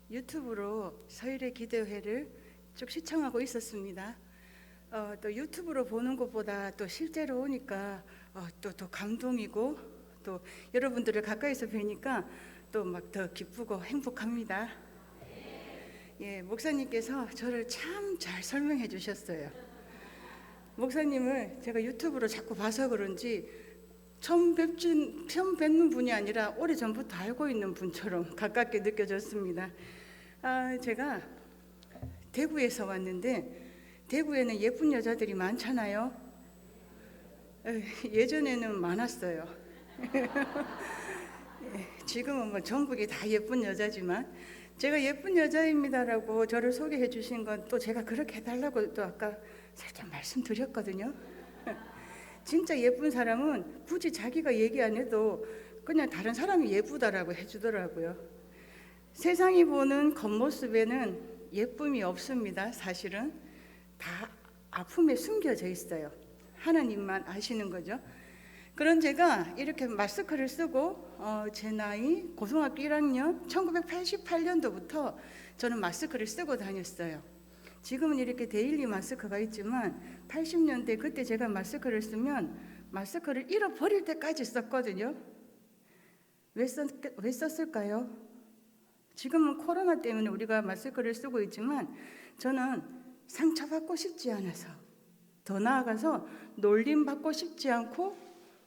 유튜브로 서일의 기도회를 쭉 시청하고 있었습니다. 또 유튜브로 보는 것보다 또 실제로 오니까 또 감동이고 또 여러분들을 가까이서 뵈니까 또 막 더 기쁘고 행복합니다. 예, 목사님께서 저를 참 잘 설명해 주셨어요. 목사님을 제가 유튜브로 자꾸 봐서 그런지 처음 뵙는 분이 아니라 오래전부터 알고 있는 분처럼 가깝게 느껴졌습니다. 제가 대구에서 왔는데 대구에는 예쁜 여자들이 많잖아요. 예전에는 많았어요. 지금은 뭐 전국이 다 예쁜 여자지만 제가 예쁜 여자입니다라고 저를 소개해 주신 건 또 제가 그렇게 해달라고 또 아까 살짝 말씀드렸거든요. 진짜 예쁜 사람은 굳이 자기가 얘기 안 해도 그냥 다른 사람이 예쁘다라고 해주더라고요. 세상이 보는 겉모습에는 예쁨이 없습니다. 사실은 다 아픔에 숨겨져 있어요. 하나님만 아시는 거죠. 그런 제가 이렇게 마스크를 쓰고 제 나이 고등학교 1학년 1988년도부터 저는 마스크를 쓰고 다녔어요. 지금은 이렇게 데일리 마스크가 있지만 80년대 그때 제가 마스크를 쓰면 마스크를 잃어버릴 때까지 썼거든요. 왜 썼을까요? 지금은 코로나 때문에 우리가 마스크를 쓰고 있지만 저는 상처받고 싶지 않아서, 더 나아가서 놀림받고 싶지 않고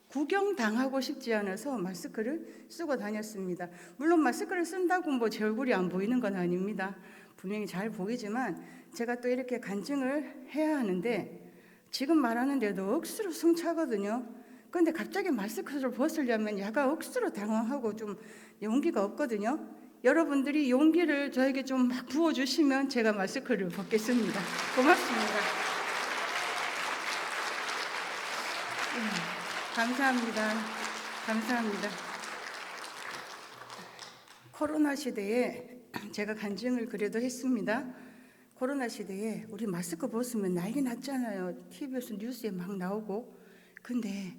구경당하고 싶지 않아서 마스크를 쓰고 다녔습니다. 물론 마스크를 쓴다고 뭐 제 얼굴이 안 보이는 건 아닙니다. 분명히 잘 보이지만 제가 또 이렇게 간증을 해야 하는데 지금 말하는데도 억수로 숨차거든요. 근데 갑자기 마스크를 벗으려면 약간 억수로 당황하고 좀 용기가 없거든요. 여러분들이 용기를 저에게 좀 막 부어주시면 제가 마스크를 벗겠습니다. 고맙습니다. 감사합니다. 감사합니다. 코로나 시대에 제가 간증을 그래도 했습니다. 코로나 시대에 우리 마스크 벗으면 난리 났잖아요. TV에서 뉴스에 막 나오고. 근데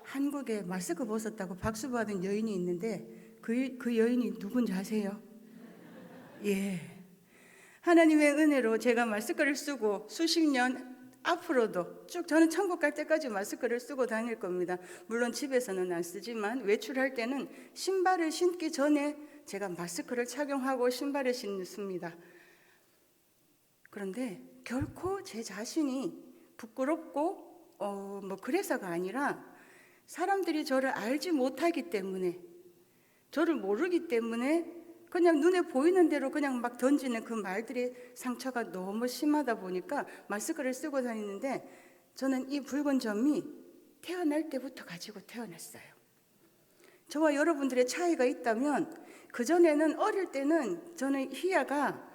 한국에 마스크 벗었다고 박수 받은 여인이 있는데 그 여인이 누군지 아세요? 예. 하나님의 은혜로 제가 마스크를 쓰고 수십 년 앞으로도 쭉 저는 천국 갈 때까지 마스크를 쓰고 다닐 겁니다. 물론 집에서는 안 쓰지만 외출할 때는 신발을 신기 전에 제가 마스크를 착용하고 신발을 신습니다. 그런데 결코 제 자신이 부끄럽고 뭐 그래서가 아니라 사람들이 저를 알지 못하기 때문에, 저를 모르기 때문에 그냥 눈에 보이는 대로 그냥 막 던지는 그 말들의 상처가 너무 심하다 보니까 마스크를 쓰고 다니는데 저는 이 붉은 점이 태어날 때부터 가지고 태어났어요. 저와 여러분들의 차이가 있다면 그전에는 어릴 때는 저는 희야가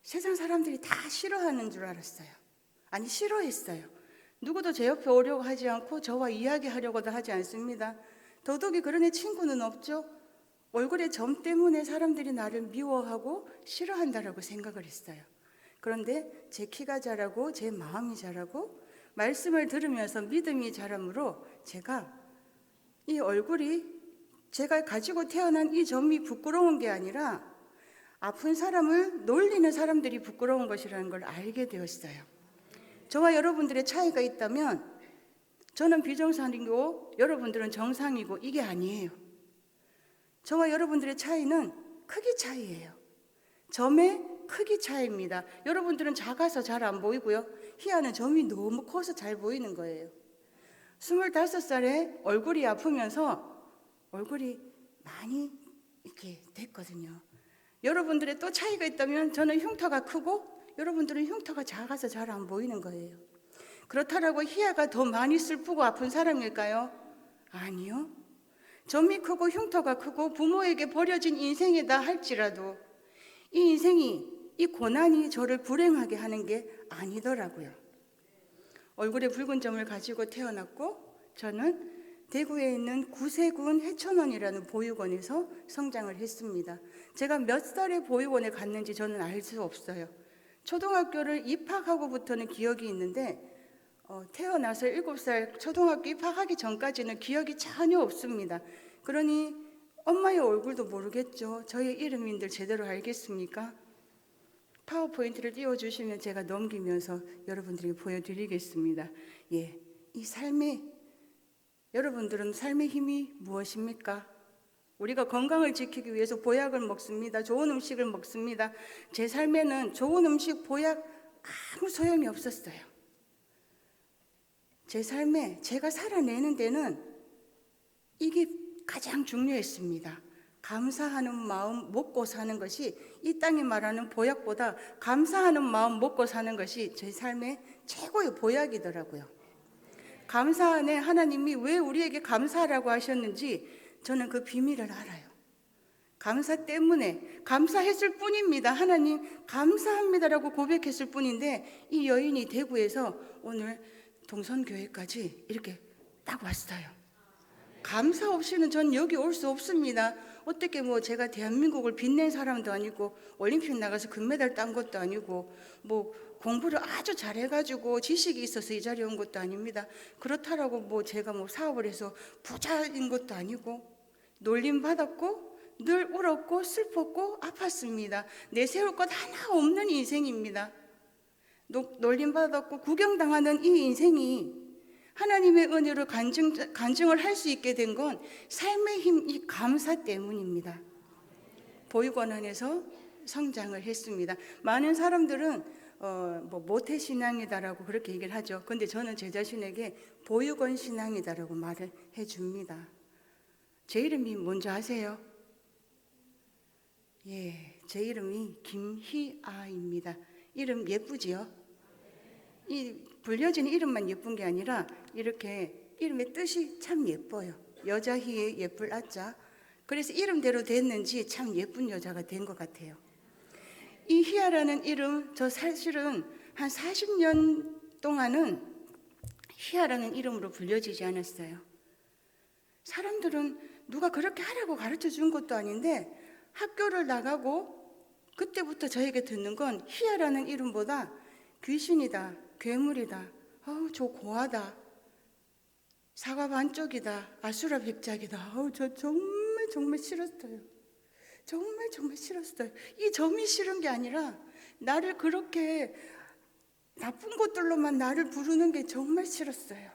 세상 사람들이 다 싫어하는 줄 알았어요. 아니 싫어했어요. 누구도 제 옆에 오려고 하지 않고 저와 이야기하려고도 하지 않습니다. 더더욱이 그런 애 친구는 없죠. 얼굴의 점 때문에 사람들이 나를 미워하고 싫어한다라고 생각을 했어요. 그런데 제 키가 자라고 제 마음이 자라고 말씀을 들으면서 믿음이 자라므로 제가 이 얼굴이 제가 가지고 태어난 이 점이 부끄러운 게 아니라 아픈 사람을 놀리는 사람들이 부끄러운 것이라는 걸 알게 되었어요. 저와 여러분들의 차이가 있다면 저는 비정상이고 여러분들은 정상이고 이게 아니에요. 저와 여러분들의 차이는 크기 차이예요. 점의 크기 차이입니다. 여러분들은 작아서 잘 안 보이고요. 희아는 점이 너무 커서 잘 보이는 거예요. 25살에 얼굴이 아프면서 얼굴이 많이 이렇게 됐거든요. 여러분들의 또 차이가 있다면 저는 흉터가 크고 여러분들은 흉터가 작아서 잘 안 보이는 거예요. 그렇다라고 희아가 더 많이 슬프고 아픈 사람일까요? 아니요. 점이 크고 흉터가 크고 부모에게 버려진 인생이다 할지라도 이 인생이, 이 고난이 저를 불행하게 하는 게 아니더라고요. 얼굴에 붉은 점을 가지고 태어났고 저는 대구에 있는 구세군 해천원이라는 보육원에서 성장을 했습니다. 제가 몇 살에 보육원에 갔는지 저는 알 수 없어요. 초등학교를 입학하고부터는 기억이 있는데 태어나서 7살 초등학교 입학하기 전까지는 기억이 전혀 없습니다. 그러니 엄마의 얼굴도 모르겠죠. 저의 이름인들 제대로 알겠습니까? 파워포인트를 띄워주시면 제가 넘기면서 여러분들에게 보여드리겠습니다. 예, 이 삶의, 여러분들은 삶의 힘이 무엇입니까? 우리가 건강을 지키기 위해서 보약을 먹습니다. 좋은 음식을 먹습니다. 제 삶에는 좋은 음식, 보약 아무 소용이 없었어요. 제 삶에 제가 살아내는 데는 이게 가장 중요했습니다. 감사하는 마음 먹고 사는 것이 이 땅에 말하는 보약보다 감사하는 마음 먹고 사는 것이 제 삶의 최고의 보약이더라고요. 감사 안에 하나님이 왜 우리에게 감사하라고 하셨는지 저는 그 비밀을 알아요. 감사 때문에 감사했을 뿐입니다. 하나님 감사합니다라고 고백했을 뿐인데 이 여인이 대구에서 오늘 동선교회까지 이렇게 딱 왔어요. 감사 없이는 전 여기 올 수 없습니다. 어떻게 뭐 제가 대한민국을 빛낸 사람도 아니고 올림픽 나가서 금메달 딴 것도 아니고 뭐 공부를 아주 잘해가지고 지식이 있어서 이 자리에 온 것도 아닙니다. 그렇다라고 뭐 제가 뭐 사업을 해서 부자인 것도 아니고 놀림 받았고 늘 울었고 슬펐고 아팠습니다. 내세울 것 하나 없는 인생입니다. 놀림 받았고 구경당하는 이 인생이 하나님의 은혜로 간증을 할 수 있게 된 건 삶의 힘, 이 감사 때문입니다. 보육원 안에서 성장을 했습니다. 많은 사람들은 뭐 모태신앙이다라고 그렇게 얘기를 하죠. 근데 저는 제 자신에게 보육원 신앙이다라고 말을 해줍니다. 제 이름이 뭔지 아세요? 예, 제 이름이 김희아입니다. 이름 예쁘지요? 이 불려진 이름만 예쁜 게 아니라 이렇게 이름의 뜻이 참 예뻐요. 여자희의 예쁠 아자. 그래서 이름대로 됐는지 참 예쁜 여자가 된 것 같아요. 이 희아라는 이름, 저 사실은 한 40년 동안은 희아라는 이름으로 불려지지 않았어요. 사람들은 누가 그렇게 하라고 가르쳐 준 것도 아닌데 학교를 나가고 그때부터 저에게 듣는 건 희아라는 이름보다 귀신이다, 괴물이다, 저 고하다, 사과 반쪽이다, 아수라 백작이다. 저 정말 싫었어요. 정말 싫었어요. 이 점이 싫은 게 아니라 나를 그렇게 나쁜 것들로만 나를 부르는 게 정말 싫었어요.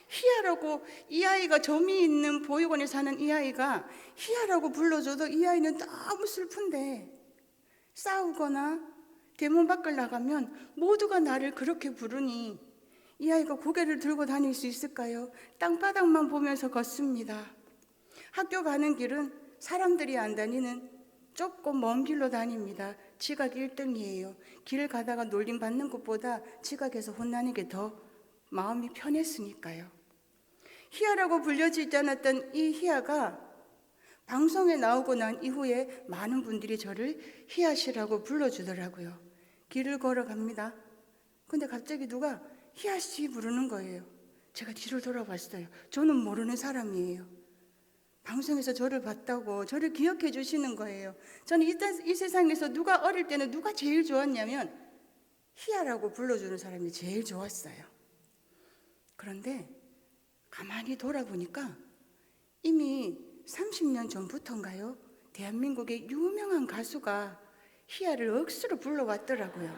희아라고, 이 아이가 점이 있는 보육원에 사는 이 아이가 희아라고 불러줘도 이 아이는 너무 슬픈데 싸우거나 대문 밖을 나가면 모두가 나를 그렇게 부르니 이 아이가 고개를 들고 다닐 수 있을까요? 땅바닥만 보면서 걷습니다. 학교 가는 길은 사람들이 안 다니는 좁고 먼 길로 다닙니다. 지각 1등이에요. 길 가다가 놀림 받는 것보다 지각해서 혼나는 게 더 마음이 편했으니까요. 희아라고 불려지지 않았던 이 희아가 방송에 나오고 난 이후에 많은 분들이 저를 희아씨라고 불러주더라고요. 길을 걸어갑니다. 근데 갑자기 누가 희아씨 부르는 거예요. 제가 뒤를 돌아봤어요. 저는 모르는 사람이에요. 방송에서 저를 봤다고 저를 기억해 주시는 거예요. 저는 이 세상에서 누가 어릴 때는 누가 제일 좋았냐면 희아라고 불러주는 사람이 제일 좋았어요. 그런데 가만히 돌아보니까 이미 30년 전부터인가요? 대한민국의 유명한 가수가 희아를 억수로 불러왔더라고요.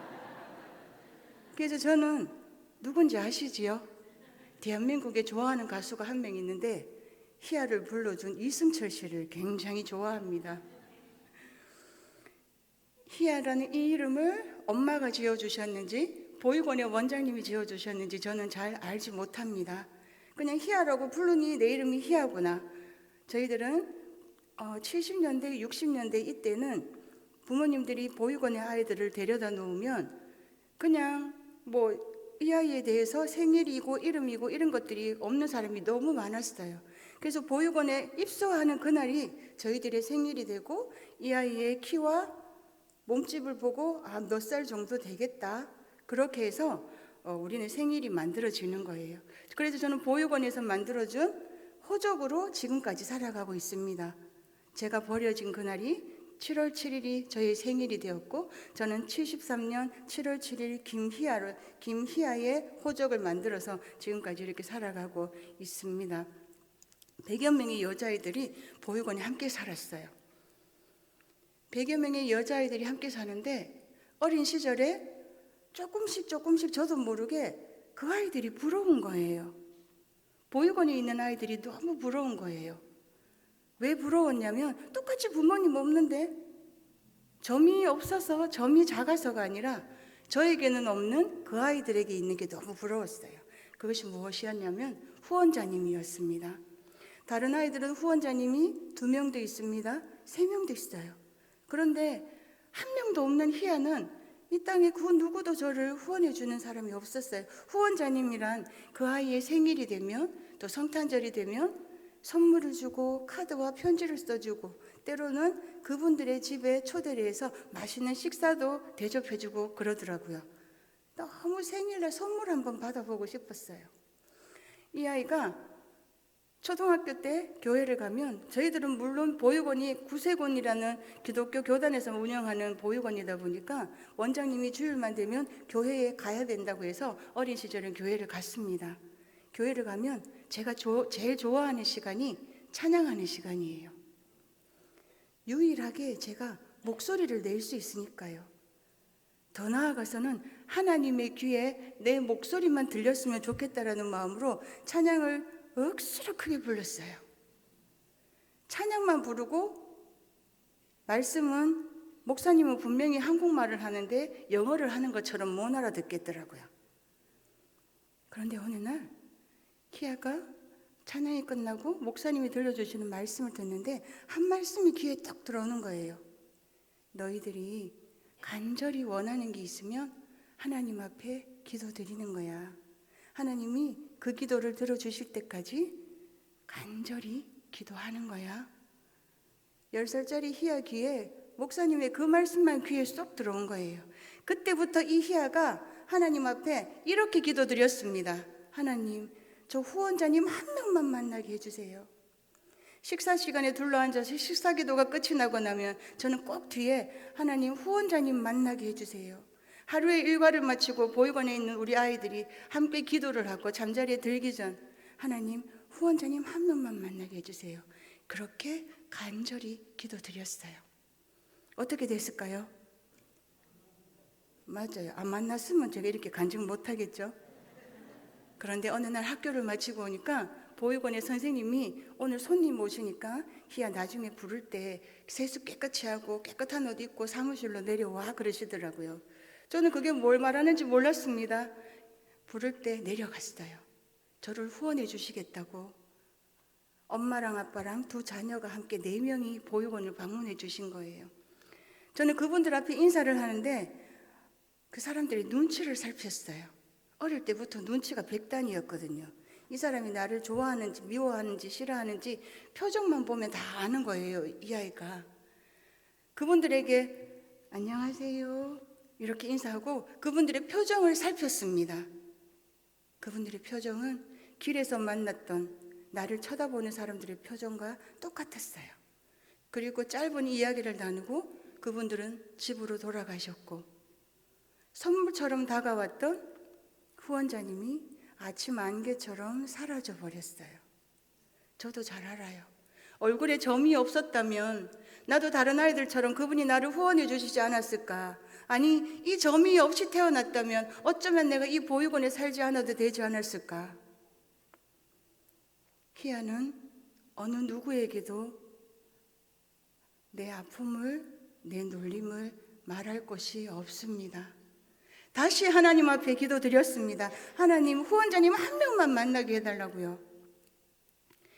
그래서 저는 누군지 아시지요? 대한민국에 좋아하는 가수가 한 명 있는데 희아를 불러준 이승철 씨를 굉장히 좋아합니다. 희아라는 이 이름을 엄마가 지어주셨는지 보육원의 원장님이 지어주셨는지 저는 잘 알지 못합니다. 그냥 희아라고 부르니 내 이름이 희아구나. 저희들은 70년대, 60년대 이때는 부모님들이 보육원에 아이들을 데려다 놓으면 그냥 뭐 이 아이에 대해서 생일이고 이름이고 이런 것들이 없는 사람이 너무 많았어요. 그래서 보육원에 입소하는 그날이 저희들의 생일이 되고 이 아이의 키와 몸집을 보고 몇 살 정도 되겠다. 그렇게 해서 우리는 생일이 만들어지는 거예요. 그래서 저는 보육원에서 만들어준 호적으로 지금까지 살아가고 있습니다. 제가 버려진 그날이 7월 7일이 저의 생일이 되었고 저는 73년 7월 7일 김희아의 호적을 만들어서 지금까지 이렇게 살아가고 있습니다. 100여 명의 여자아이들이 보육원에 함께 살았어요. 100여 명의 여자아이들이 함께 사는데 어린 시절에 조금씩 저도 모르게 그 아이들이 부러운 거예요. 보육원에 있는 아이들이 너무 부러운 거예요. 왜 부러웠냐면 똑같이 부모님 없는데 점이 없어서, 점이 작아서가 아니라 저에게는 없는 그 아이들에게 있는 게 너무 부러웠어요. 그것이 무엇이었냐면 후원자님이었습니다. 다른 아이들은 후원자님이 2명도 있습니다. 3명도 있어요. 그런데 1명도 없는 희아는 이 땅에 그 누구도 저를 후원해 주는 사람이 없었어요. 후원자님이란 그 아이의 생일이 되면, 또 성탄절이 되면 선물을 주고 카드와 편지를 써주고, 때로는 그분들의 집에 초대를 해서 맛있는 식사도 대접해주고 그러더라고요. 너무 생일날 선물 한번 받아보고 싶었어요. 이 아이가 초등학교 때 교회를 가면, 저희들은 물론 보육원이 구세곤이라는 기독교 교단에서 운영하는 보육원이다 보니까 원장님이 주일만 되면 교회에 가야 된다고 해서 어린 시절엔 교회를 갔습니다. 교회를 가면 제가 제일 좋아하는 시간이 찬양하는 시간이에요. 유일하게 제가 목소리를 낼 수 있으니까요. 더 나아가서는 하나님의 귀에 내 목소리만 들렸으면 좋겠다라는 마음으로 찬양을 억수로 크게 불렀어요. 찬양만 부르고 말씀은, 목사님은 분명히 한국말을 하는데 영어를 하는 것처럼 못 알아듣겠더라고요. 그런데 어느 날 키아가 찬양이 끝나고 목사님이 들려주시는 말씀을 듣는데 한 말씀이 귀에 딱 들어오는 거예요. 너희들이 간절히 원하는 게 있으면 하나님 앞에 기도드리는 거야. 하나님이 그 기도를 들어주실 때까지 간절히 기도하는 거야. 10살짜리 희아 귀에 목사님의 그 말씀만 귀에 쏙 들어온 거예요. 그때부터 이 희아가 하나님 앞에 이렇게 기도드렸습니다. 하나님, 저 후원자님 한 명만 만나게 해주세요. 식사 시간에 둘러앉아서 식사 기도가 끝이 나고 나면 저는 꼭 뒤에 하나님 후원자님 만나게 해주세요. 하루의 일과를 마치고 보육원에 있는 우리 아이들이 함께 기도를 하고 잠자리에 들기 전 하나님 후원자님 한 명만 만나게 해주세요. 그렇게 간절히 기도드렸어요. 어떻게 됐을까요? 맞아요. 안 만났으면 제가 이렇게 간증 못하겠죠. 그런데 어느 날 학교를 마치고 오니까 보육원의 선생님이 오늘 손님 오시니까 희야 나중에 부를 때 세수 깨끗이 하고 깨끗한 옷 입고 사무실로 내려와 그러시더라고요. 저는 그게 뭘 말하는지 몰랐습니다. 부를 때 내려갔어요. 저를 후원해 주시겠다고. 엄마랑 아빠랑 2 자녀가 함께 4명이 보육원을 방문해 주신 거예요. 저는 그분들 앞에 인사를 하는데 그 사람들이 눈치를 살폈어요. 어릴 때부터 눈치가 백단이었거든요. 이 사람이 나를 좋아하는지 미워하는지 싫어하는지 표정만 보면 다 아는 거예요. 이 아이가. 그분들에게 안녕하세요 이렇게 인사하고 그분들의 표정을 살폈습니다. 그분들의 표정은 길에서 만났던 나를 쳐다보는 사람들의 표정과 똑같았어요. 그리고 짧은 이야기를 나누고 그분들은 집으로 돌아가셨고, 선물처럼 다가왔던 후원자님이 아침 안개처럼 사라져 버렸어요. 저도 잘 알아요. 얼굴에 점이 없었다면 나도 다른 아이들처럼 그분이 나를 후원해 주시지 않았을까? 아니, 이 점이 없이 태어났다면 어쩌면 내가 이 보육원에 살지 않아도 되지 않았을까? 희아는 어느 누구에게도 내 아픔을, 내 눌림을 말할 곳이 없습니다. 다시 하나님 앞에 기도드렸습니다. 하나님, 후원자님 한 명만 만나게 해달라고요.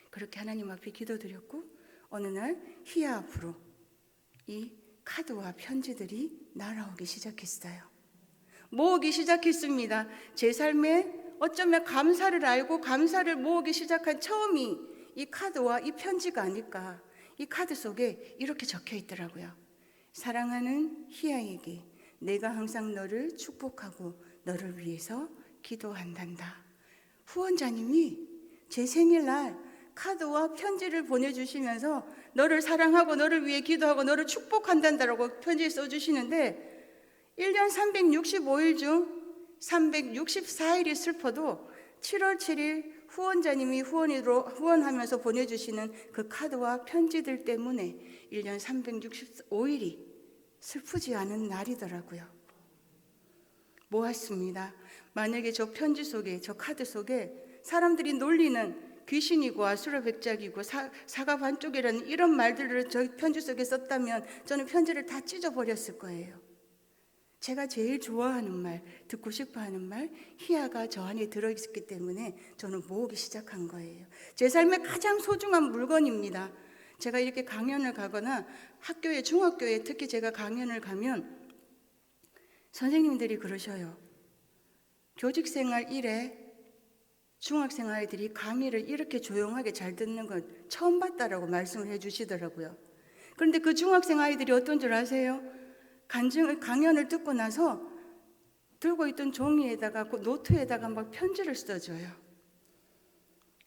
그렇게 하나님 앞에 기도드렸고 어느 날 희아 앞으로 이 카드와 편지들이 날아오기 시작했어요. 모으기 시작했습니다. 제 삶에 어쩌면 감사를 알고 감사를 모으기 시작한 처음이 이 카드와 이 편지가 아닐까. 이 카드 속에 이렇게 적혀 있더라고요. 사랑하는 희아에게 내가 항상 너를 축복하고 너를 위해서 기도한단다. 후원자님이 제 생일날 카드와 편지를 보내주시면서 너를 사랑하고 너를 위해 기도하고 너를 축복한단다라고 편지 써주시는데 1년 365일 중 364일이 슬퍼도 7월 7일 후원자님이 후원하면서 보내주시는 그 카드와 편지들 때문에 1년 365일이 슬프지 않은 날이더라고요. 모았습니다. 만약에 저 편지 속에, 저 카드 속에 사람들이 놀리는 귀신이고 아수라백작이고 사과 반쪽이라는 이런 말들을 저 편지 속에 썼다면 저는 편지를 다 찢어버렸을 거예요. 제가 제일 좋아하는 말, 듣고 싶어하는 말, 희야가 저 안에 들어있기 때문에 저는 모으기 시작한 거예요. 제 삶의 가장 소중한 물건입니다. 제가 이렇게 강연을 가거나 학교에, 중학교에 특히 제가 강연을 가면 선생님들이 그러셔요. 교직생활 1에 중학생 아이들이 강의를 이렇게 조용하게 잘 듣는 건 처음 봤다라고 말씀을 해주시더라고요. 그런데 그 중학생 아이들이 어떤 줄 아세요? 강연을 듣고 나서 들고 있던 종이에다가 노트에다가 막 편지를 써줘요.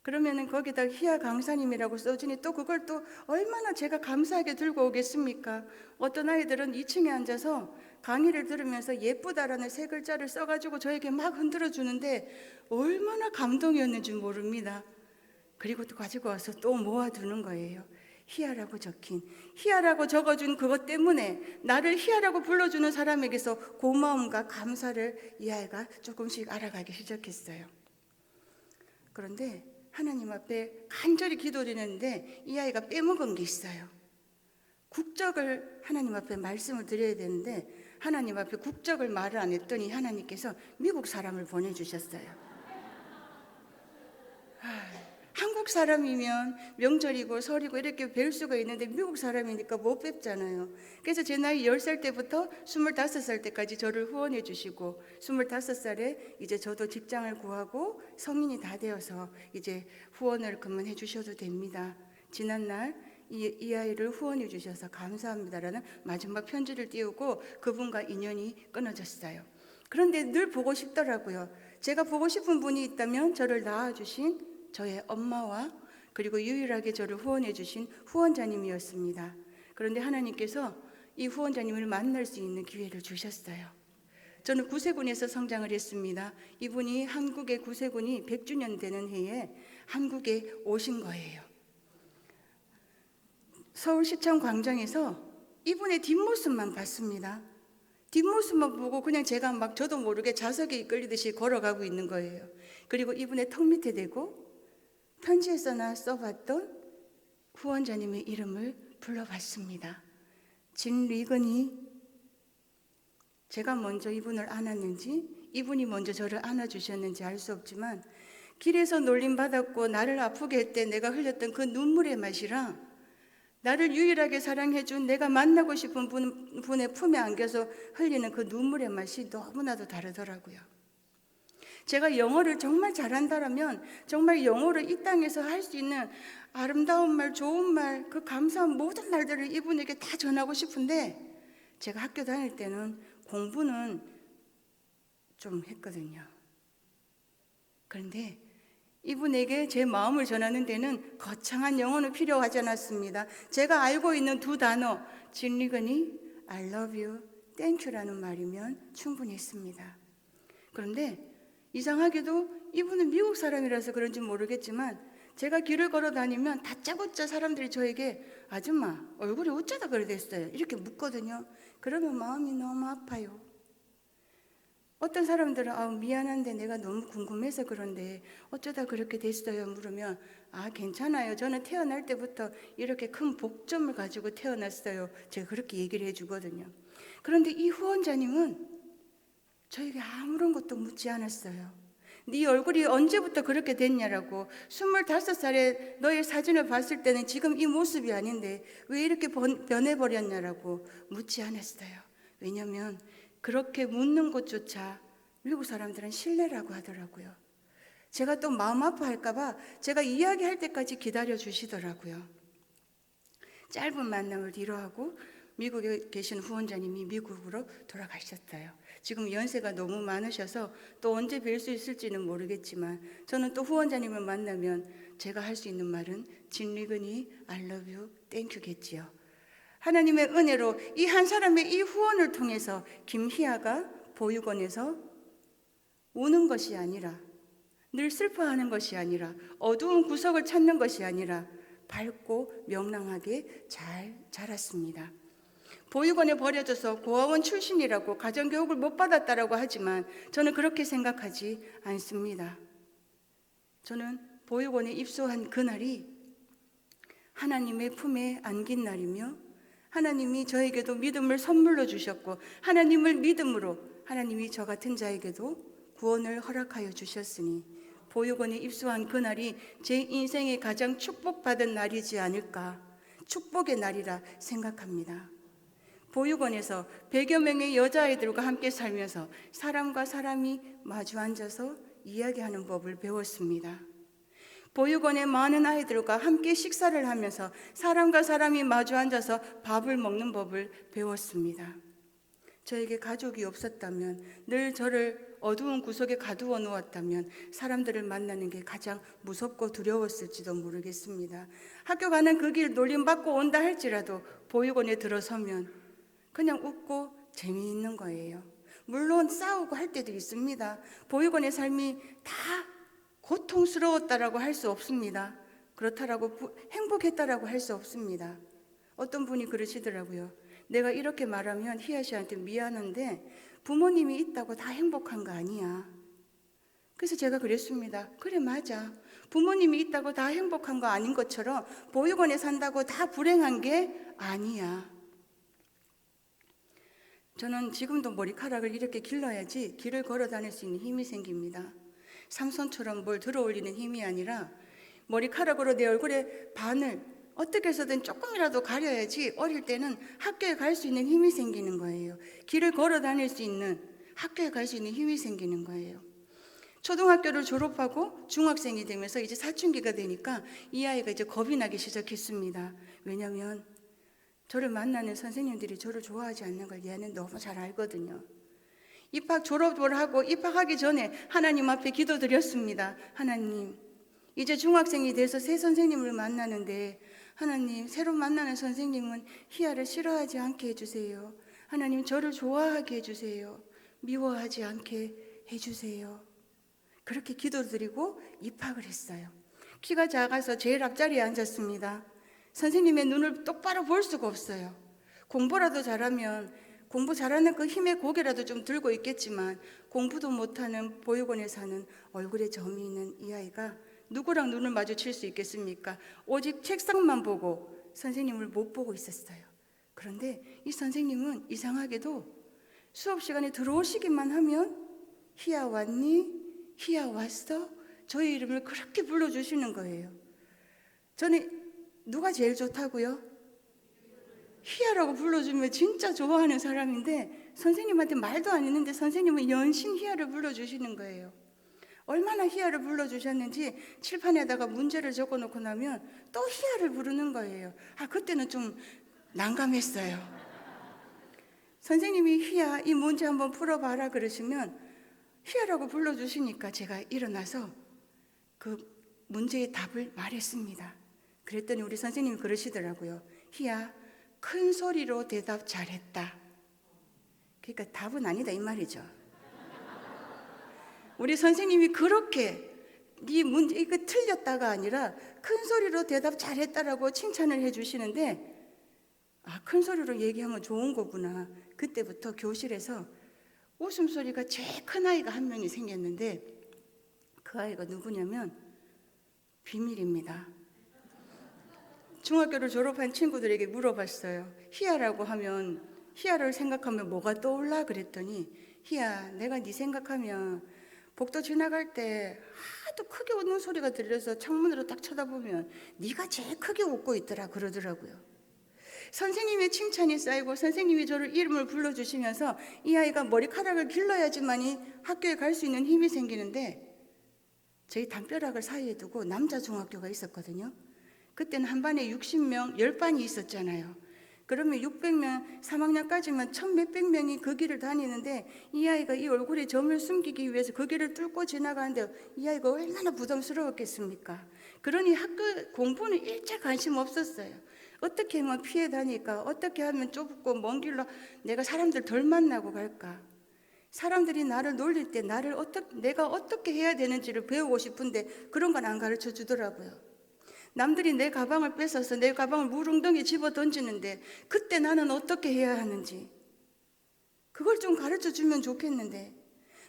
그러면은 거기다 희야 강사님이라고 써주니 또 그걸 또 얼마나 제가 감사하게 들고 오겠습니까? 어떤 아이들은 2층에 앉아서 강의를 들으면서 예쁘다라는 3글자를 써가지고 저에게 막 흔들어 주는데 얼마나 감동이었는지 모릅니다. 그리고 또 가지고 와서 또 모아두는 거예요. 희야라고 희야라고 적어준 그것 때문에 나를 희야라고 불러주는 사람에게서 고마움과 감사를 이 아이가 조금씩 알아가기 시작했어요. 그런데 하나님 앞에 간절히 기도드렸는데 이 아이가 빼먹은 게 있어요. 국적을 하나님 앞에 말씀을 드려야 되는데 하나님 앞에 국적을 말을 안 했더니 하나님께서 미국 사람을 보내주셨어요. 한국 사람이면 명절이고 설이고 이렇게 뵐 수가 있는데 미국 사람이니까 못 뵙잖아요. 그래서 제 나이 10살 때부터 25살 때까지 저를 후원해 주시고 25살에 이제 저도 직장을 구하고 성인이 다 되어서 이제 후원을 그만해 주셔도 됩니다. 지난날 이 아이를 후원해 주셔서 감사합니다라는 마지막 편지를 띄우고 그분과 인연이 끊어졌어요. 그런데 늘 보고 싶더라고요. 제가 보고 싶은 분이 있다면 저를 낳아주신 저의 엄마와 그리고 유일하게 저를 후원해 주신 후원자님이었습니다. 그런데 하나님께서 이 후원자님을 만날 수 있는 기회를 주셨어요. 저는 구세군에서 성장을 했습니다. 이분이 한국의 구세군이 100주년 되는 해에 한국에 오신 거예요. 서울시청 광장에서 이분의 뒷모습만 봤습니다. 뒷모습만 보고 그냥 제가 막 저도 모르게 자석에 이끌리듯이 걸어가고 있는 거예요. 그리고 이분의 턱 밑에 대고 편지에서나 써봤던 후원자님의 이름을 불러봤습니다. 진 리건이. 제가 먼저 이분을 안았는지 이분이 먼저 저를 안아주셨는지 알 수 없지만 길에서 놀림받았고 나를 아프게 할 때 내가 흘렸던 그 눈물의 맛이랑 나를 유일하게 사랑해준 내가 만나고 싶은 분의 품에 안겨서 흘리는 그 눈물의 맛이 너무나도 다르더라고요. 제가 영어를 정말 잘한다라면 정말 영어를 이 땅에서 할 수 있는 아름다운 말, 좋은 말, 그 감사한 모든 말들을 이분에게 다 전하고 싶은데 제가 학교 다닐 때는 공부는 좀 했거든요. 그런데 이분에게 제 마음을 전하는 데는 거창한 영어는 필요하지 않았습니다. 제가 알고 있는 2 단어, 진리건이 I love you, thank you라는 말이면 충분했습니다. 그런데 이상하게도 이분은 미국 사람이라서 그런지 모르겠지만 제가 길을 걸어 다니면 다짜고짜 사람들이 저에게 아줌마 얼굴이 어쩌다 그래 됐어요 이렇게 묻거든요. 그러면 마음이 너무 아파요. 어떤 사람들은 미안한데 내가 너무 궁금해서 그런데 어쩌다 그렇게 됐어요 물으면 괜찮아요. 저는 태어날 때부터 이렇게 큰 복점을 가지고 태어났어요. 제가 그렇게 얘기를 해주거든요. 그런데 이 후원자님은 저에게 아무런 것도 묻지 않았어요. 네 얼굴이 언제부터 그렇게 됐냐라고 25살에 너의 사진을 봤을 때는 지금 이 모습이 아닌데 왜 이렇게 변해버렸냐라고 묻지 않았어요. 왜냐하면 그렇게 묻는 것조차 미국 사람들은 신뢰라고 하더라고요. 제가 또 마음 아파할까봐 제가 이야기할 때까지 기다려 주시더라고요. 짧은 만남을 뒤로하고 미국에 계신 후원자님이 미국으로 돌아가셨어요. 지금 연세가 너무 많으셔서 또 언제 뵐 수 있을지는 모르겠지만 저는 또 후원자님을 만나면 제가 할 수 있는 말은 진리근이 I love you, thank you겠지요. 하나님의 은혜로 이 한 사람의 이 후원을 통해서 김희아가 보육원에서 우는 것이 아니라 늘 슬퍼하는 것이 아니라 어두운 구석을 찾는 것이 아니라 밝고 명랑하게 잘 자랐습니다. 보육원에 버려져서 고아원 출신이라고 가정교육을 못 받았다라고 하지만 저는 그렇게 생각하지 않습니다. 저는 보육원에 입소한 그날이 하나님의 품에 안긴 날이며 하나님이 저에게도 믿음을 선물로 주셨고 하나님을 믿음으로 하나님이 저 같은 자에게도 구원을 허락하여 주셨으니 보육원에 입소한 그날이 제 인생의 가장 축복받은 날이지 않을까, 축복의 날이라 생각합니다. 보육원에서 100여 명의 여자아이들과 함께 살면서 사람과 사람이 마주 앉아서 이야기하는 법을 배웠습니다. 보육원의 많은 아이들과 함께 식사를 하면서 사람과 사람이 마주 앉아서 밥을 먹는 법을 배웠습니다. 저에게 가족이 없었다면, 늘 저를 어두운 구석에 가두어 놓았다면 사람들을 만나는 게 가장 무섭고 두려웠을지도 모르겠습니다. 학교 가는 그 길 놀림받고 온다 할지라도 보육원에 들어서면 그냥 웃고 재미있는 거예요. 물론 싸우고 할 때도 있습니다. 보육원의 삶이 다 고통스러웠다라고 할 수 없습니다. 그렇다라고 행복했다라고 할 수 없습니다. 어떤 분이 그러시더라고요. 내가 이렇게 말하면 희아 씨한테 미안한데 부모님이 있다고 다 행복한 거 아니야. 그래서 제가 그랬습니다. 그래, 맞아. 부모님이 있다고 다 행복한 거 아닌 것처럼 보육원에 산다고 다 불행한 게 아니야. 저는 지금도 머리카락을 이렇게 길러야지 길을 걸어 다닐 수 있는 힘이 생깁니다. 삼손처럼 뭘 들어 올리는 힘이 아니라 머리카락으로 내 얼굴의 반을 어떻게 해서든 조금이라도 가려야지 어릴 때는 학교에 갈 수 있는 힘이 생기는 거예요. 길을 걸어 다닐 수 있는, 학교에 갈 수 있는 힘이 생기는 거예요. 초등학교를 졸업하고 중학생이 되면서 이제 사춘기가 되니까 이 아이가 이제 겁이 나기 시작했습니다. 왜냐하면 저를 만나는 선생님들이 저를 좋아하지 않는 걸 얘는 너무 잘 알거든요. 졸업을 하고 입학하기 전에 하나님 앞에 기도드렸습니다. 하나님, 이제 중학생이 돼서 새 선생님을 만나는데 하나님, 새로 만나는 선생님은 희아를 싫어하지 않게 해주세요. 하나님, 저를 좋아하게 해주세요. 미워하지 않게 해주세요. 그렇게 기도드리고 입학을 했어요. 키가 작아서 제일 앞자리에 앉았습니다. 선생님의 눈을 똑바로 볼 수가 없어요. 공부라도 잘하면 공부 잘하는 그 힘의 고개라도 좀 들고 있겠지만 공부도 못하는 보육원에 사는 얼굴에 점이 있는 이 아이가 누구랑 눈을 마주칠 수 있겠습니까? 오직 책상만 보고 선생님을 못 보고 있었어요. 그런데 이 선생님은 이상하게도 수업 시간에 들어오시기만 하면 희아 왔니? 희아 왔어? 저의 이름을 그렇게 불러주시는 거예요. 저는 누가 제일 좋다고요? 희아라고 불러주면 진짜 좋아하는 사람인데 선생님한테 말도 안 했는데 선생님은 연신 희아를 불러주시는 거예요. 얼마나 희아를 불러주셨는지 칠판에다가 문제를 적어놓고 나면 또 희아를 부르는 거예요. 그때는 좀 난감했어요. 선생님이 희아 이 문제 한번 풀어봐라 그러시면 희아라고 불러주시니까 제가 일어나서 그 문제의 답을 말했습니다. 그랬더니 우리 선생님이 그러시더라고요. 희아, 큰 소리로 대답 잘했다. 그러니까 답은 아니다 이 말이죠. 우리 선생님이 그렇게 네 문제 이거 틀렸다가 아니라 큰 소리로 대답 잘했다라고 칭찬을 해주시는데 큰 소리로 얘기하면 좋은 거구나. 그때부터 교실에서 웃음소리가 제일 큰 아이가 한 명이 생겼는데 그 아이가 누구냐면 비밀입니다. 중학교를 졸업한 친구들에게 물어봤어요. 희아라고 하면 희아를 생각하면 뭐가 떠올라? 그랬더니 희아, 내가 네 생각하면 복도 지나갈 때 하도 크게 웃는 소리가 들려서 창문으로 딱 쳐다보면 네가 제일 크게 웃고 있더라 그러더라고요. 선생님의 칭찬이 쌓이고 선생님이 저를 이름을 불러주시면서 이 아이가 머리카락을 길러야지만이 학교에 갈 수 있는 힘이 생기는데 저희 담벼락을 사이에 두고 남자 중학교가 있었거든요. 그때는 한 반에 60명, 10반이 있었잖아요. 그러면 600명, 3학년까지만 1000몇백 명이 그 길을 다니는데 이 아이가 이 얼굴에 점을 숨기기 위해서 그 길을 뚫고 지나가는데 이 아이가 얼마나 부담스러웠겠습니까? 그러니 학교 공부는 일체 관심 없었어요. 어떻게 하면 피해 다닐까? 어떻게 하면 좁고 먼 길로 내가 사람들 덜 만나고 갈까? 사람들이 나를 놀릴 때 내가 어떻게 해야 되는지를 배우고 싶은데 그런 건 안 가르쳐 주더라고요. 남들이 내 가방을 뺏어서 내 가방을 물웅덩이에 집어 던지는데 그때 나는 어떻게 해야 하는지 그걸 좀 가르쳐 주면 좋겠는데,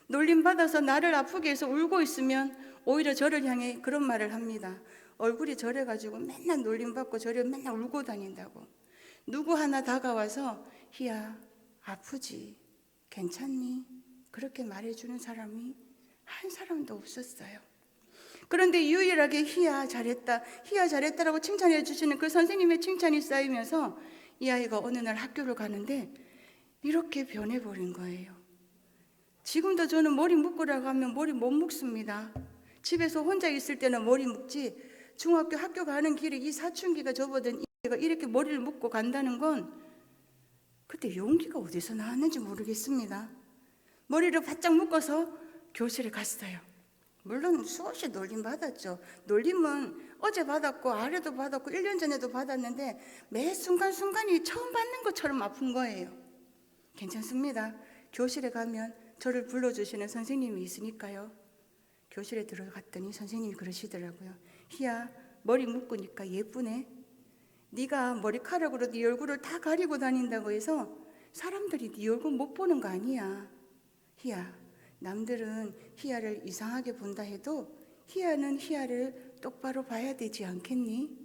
놀림받아서 나를 아프게 해서 울고 있으면 오히려 저를 향해 그런 말을 합니다. 얼굴이 저래가지고 맨날 놀림받고 저래 맨날 울고 다닌다고. 누구 하나 다가와서 희야 아프지? 괜찮니? 그렇게 말해주는 사람이 한 사람도 없었어요. 그런데 유일하게 희야 잘했다라고 칭찬해 주시는 그 선생님의 칭찬이 쌓이면서 이 아이가 어느 날 학교를 가는데 이렇게 변해버린 거예요. 지금도 저는 머리 묶으라고 하면 머리 못 묶습니다. 집에서 혼자 있을 때는 머리 묶지, 중학교 학교 가는 길에 이 사춘기가 접어든 이 아이가 이렇게 머리를 묶고 간다는 건 그때 용기가 어디서 나왔는지 모르겠습니다. 머리를 바짝 묶어서 교실에 갔어요. 물론 수없이 놀림 받았죠. 놀림은 어제 받았고 아래도 받았고 1년 전에도 받았는데 매 순간순간이 처음 받는 것처럼 아픈 거예요. 괜찮습니다. 교실에 가면 저를 불러주시는 선생님이 있으니까요. 교실에 들어갔더니 선생님이 그러시더라고요. 희야 머리 묶으니까 예쁘네. 네가 머리카락으로 네 얼굴을 다 가리고 다닌다고 해서 사람들이 네 얼굴 못 보는 거 아니야. 희야 남들은 희야를 이상하게 본다 해도 희야는 희야를 똑바로 봐야 되지 않겠니?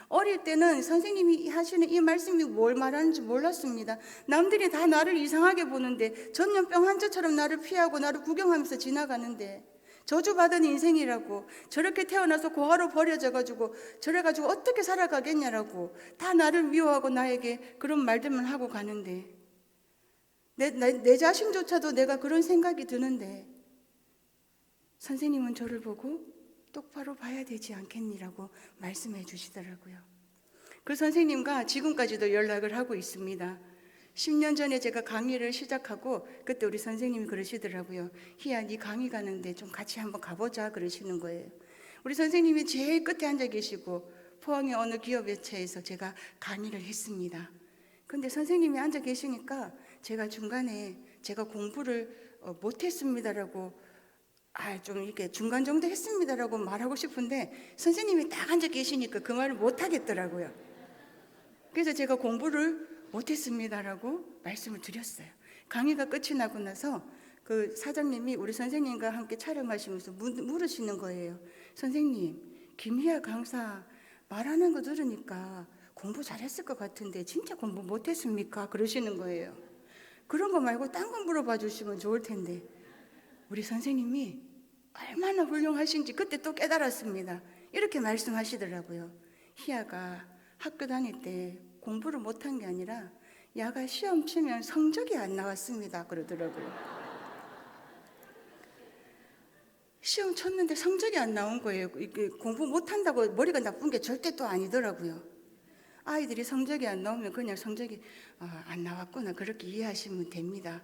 어릴 때는 선생님이 하시는 이 말씀이 뭘 말하는지 몰랐습니다. 남들이 다 나를 이상하게 보는데 전염병 환자처럼 나를 피하고 나를 구경하면서 지나가는데 저주받은 인생이라고, 저렇게 태어나서 고아로 버려져가지고 저래가지고 어떻게 살아가겠냐라고 다 나를 미워하고 나에게 그런 말들만 하고 가는데 내 자신조차도 내가 그런 생각이 드는데 선생님은 저를 보고 똑바로 봐야 되지 않겠니라고 말씀해 주시더라고요. 그 선생님과 지금까지도 연락을 하고 있습니다. 10년 전에 제가 강의를 시작하고 그때 우리 선생님이 그러시더라고요. 희야 네 강의 가는데 좀 같이 한번 가보자 그러시는 거예요. 우리 선생님이 제일 끝에 앉아 계시고 포항의 어느 기업회차에서 제가 강의를 했습니다. 근데 선생님이 앉아 계시니까 제가 중간에 제가 공부를 못했습니다라고 좀 이렇게 중간 정도 했습니다라고 말하고 싶은데 선생님이 딱 앉아 계시니까 그 말을 못 하겠더라고요. 그래서 제가 공부를 못했습니다라고 말씀을 드렸어요. 강의가 끝이 나고 나서 그 사장님이 우리 선생님과 함께 촬영하시면서 물으시는 거예요. 선생님, 김희아 강사 말하는 거 들으니까 공부 잘했을 것 같은데 진짜 공부 못했습니까? 그러시는 거예요. 그런 거 말고 딴 거 물어봐 주시면 좋을 텐데 우리 선생님이 얼마나 훌륭하신지 그때 또 깨달았습니다. 이렇게 말씀하시더라고요. 희아가 학교 다닐 때 공부를 못한 게 아니라 야가 시험 치면 성적이 안 나왔습니다 그러더라고요. 시험 쳤는데 성적이 안 나온 거예요. 공부 못한다고 머리가 나쁜 게 절대 또 아니더라고요. 아이들이 성적이 안 나오면 그냥 성적이 안 나왔구나 그렇게 이해하시면 됩니다.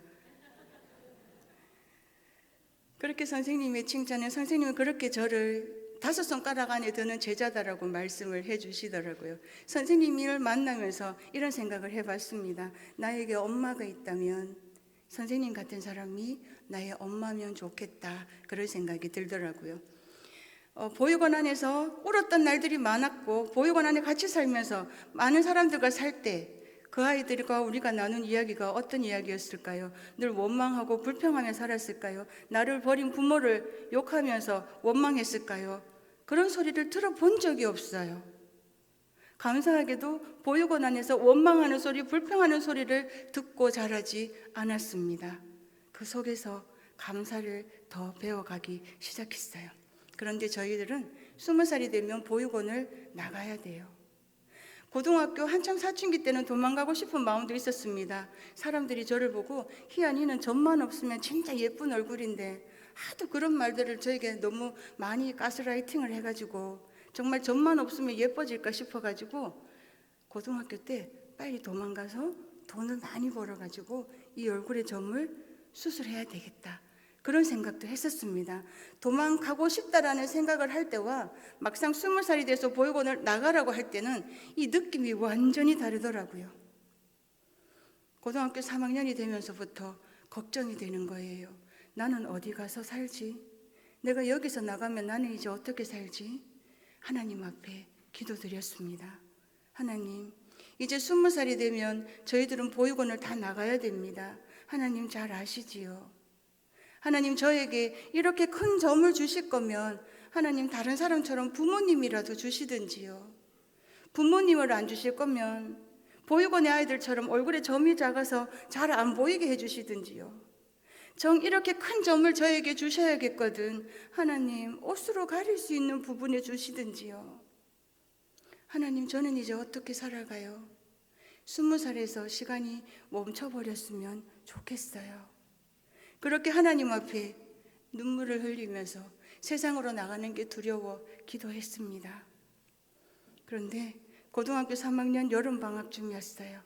그렇게 선생님의 칭찬에 선생님은 그렇게 저를 5손가락 안에 드는 제자다라고 말씀을 해주시더라고요. 선생님을 만나면서 이런 생각을 해봤습니다. 나에게 엄마가 있다면 선생님 같은 사람이 나의 엄마면 좋겠다 그런 생각이 들더라고요. 보육원 안에서 울었던 날들이 많았고 보육원 안에 같이 살면서 많은 사람들과 살 때 그 아이들과 우리가 나눈 이야기가 어떤 이야기였을까요? 늘 원망하고 불평하며 살았을까요? 나를 버린 부모를 욕하면서 원망했을까요? 그런 소리를 들어본 적이 없어요. 감사하게도 보육원 안에서 원망하는 소리, 불평하는 소리를 듣고 자라지 않았습니다. 그 속에서 감사를 더 배워가기 시작했어요. 그런데 저희들은 20살이 되면 보육원을 나가야 돼요. 고등학교 한참 사춘기 때는 도망가고 싶은 마음도 있었습니다. 사람들이 저를 보고 희야 니는 점만 없으면 진짜 예쁜 얼굴인데 하도 그런 말들을 저에게 너무 많이 가스라이팅을 해가지고 정말 점만 없으면 예뻐질까 싶어가지고 고등학교 때 빨리 도망가서 돈을 많이 벌어가지고 이 얼굴의 점을 수술해야 되겠다 그런 생각도 했었습니다. 도망가고 싶다라는 생각을 할 때와 막상 20살이 돼서 보육원을 나가라고 할 때는 이 느낌이 완전히 다르더라고요. 고등학교 3학년이 되면서부터 걱정이 되는 거예요. 나는 어디 가서 살지? 내가 여기서 나가면 나는 이제 어떻게 살지? 하나님 앞에 기도드렸습니다. 하나님, 이제 20살이 되면 저희들은 보육원을 다 나가야 됩니다. 하나님 잘 아시지요. 하나님, 저에게 이렇게 큰 점을 주실 거면 하나님 다른 사람처럼 부모님이라도 주시든지요. 부모님을 안 주실 거면 보육원의 아이들처럼 얼굴에 점이 작아서 잘 안 보이게 해주시든지요. 정 이렇게 큰 점을 저에게 주셔야겠거든. 하나님, 옷으로 가릴 수 있는 부분에 주시든지요. 하나님, 저는 이제 어떻게 살아가요? 20살에서 시간이 멈춰버렸으면 좋겠어요. 그렇게 하나님 앞에 눈물을 흘리면서 세상으로 나가는 게 두려워 기도했습니다. 그런데 고등학교 3학년 여름방학 중이었어요.